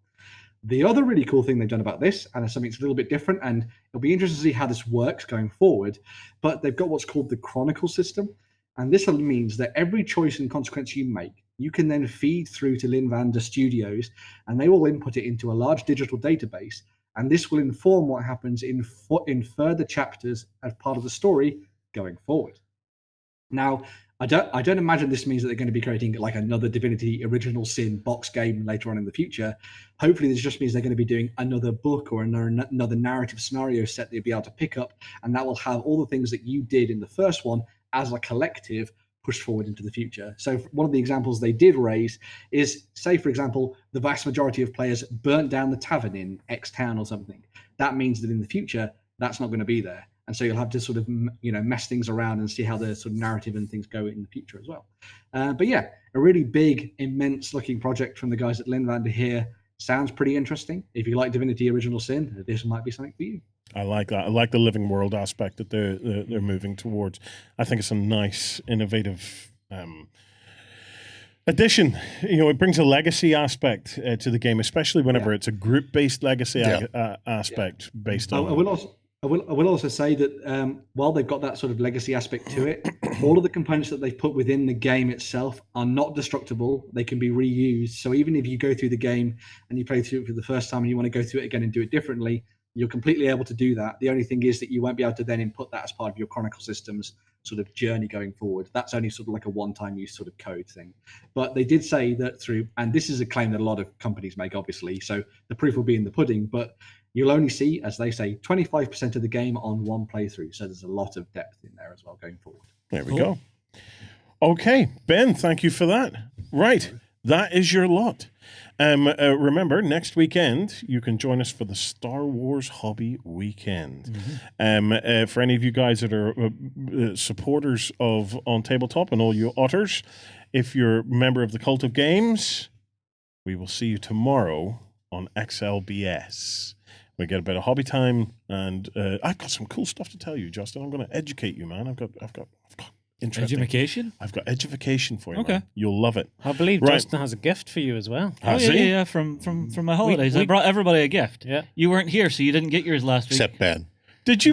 The other really cool thing they've done about this, and it's something that's a little bit different, and it'll be interesting to see how this works going forward, but they've got what's called the Chronicle system. And this means that every choice and consequence you make, you can then feed through to Linvander Studios, and they will input it into a large digital database. And this will inform what happens in further chapters as part of the story going forward. Now, I don't imagine this means that they're going to be creating like another Divinity Original Sin box game later on in the future. Hopefully, this just means they're going to be doing another book or another narrative scenario set that you'll be able to pick up, and that will have all the things that you did in the first one as a collective pushed forward into the future. So one of the examples they did raise is, say, for example, the vast majority of players burnt down the tavern in X town or something. That means that in the future, that's not going to be there. And so you'll have to sort of, mess things around and see how the sort of narrative and things go in the future as well. But yeah, a really big, immense looking project from the guys at Linvander here. Sounds pretty interesting. If you like Divinity Original Sin, this might be something for you. I like that. I like the living world aspect that they're moving towards. I think it's a nice, innovative addition. It brings a legacy aspect to the game, especially whenever it's a group-based legacy aspect based on. I will also say that while they've got that sort of legacy aspect to it, all of the components that they've put within the game itself are not destructible. They can be reused. So even if you go through the game and you play through it for the first time and you want to go through it again and do it differently, you're completely able to do that. The only thing is that you won't be able to then input that as part of your Chronicle Systems sort of journey going forward. That's only sort of like a one-time use sort of code thing. But they did say that and this is a claim that a lot of companies make, obviously, so the proof will be in the pudding, but you'll only see, as they say, 25% of the game on one playthrough. So there's a lot of depth in there as well going forward. There we go. Okay, Ben, thank you for that. Right, that is your lot. Remember, next weekend, you can join us for the Star Wars Hobby Weekend. For any of you guys that are supporters of On Tabletop and all you otters, if you're a member of the Cult of Games, we will see you tomorrow on XLBS. We get a bit of hobby time, and I've got some cool stuff to tell you, Justin. I'm going to educate you, man. I've got interesting. Education? I've got education for you. Okay, man. You'll love it. I believe Justin has a gift for you as well. Yeah. From my holidays, I brought everybody a gift. Yeah, you weren't here, so you didn't get yours last week. Except Ben. Did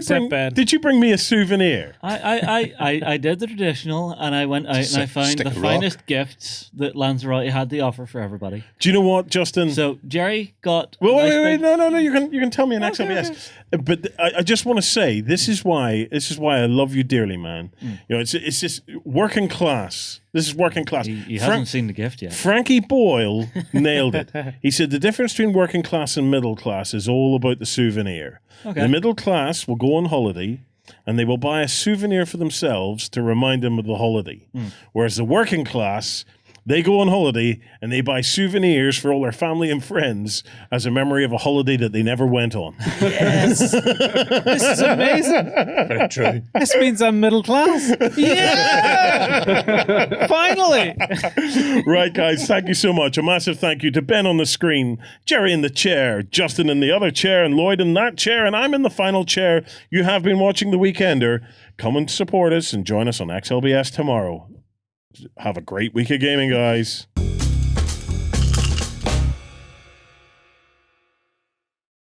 you bring me a souvenir? I did the traditional, and I went out and I found the finest gifts that Lanzarote had to offer for everybody. Do you know what, Justin? So Jerry got. Wait, no. You can tell me an XLBS. But I just want to say this is why I love you dearly, man. It's just working class. This is working class. He hasn't seen the gift yet. Frankie Boyle nailed it. He said the difference between working class and middle class is all about the souvenir. Okay. The middle class will go on holiday and they will buy a souvenir for themselves to remind them of the holiday. Whereas the working class, they go on holiday and they buy souvenirs for all their family and friends as a memory of a holiday that they never went on. Yes. This is amazing. Very true. This means I'm middle class. Yeah! Finally! Right, guys, thank you so much. A massive thank you to Ben on the screen, Jerry in the chair, Justin in the other chair, and Lloyd in that chair, and I'm in the final chair. You have been watching The Weekender. Come and support us and join us on XLBS tomorrow. Have a great week of gaming, guys.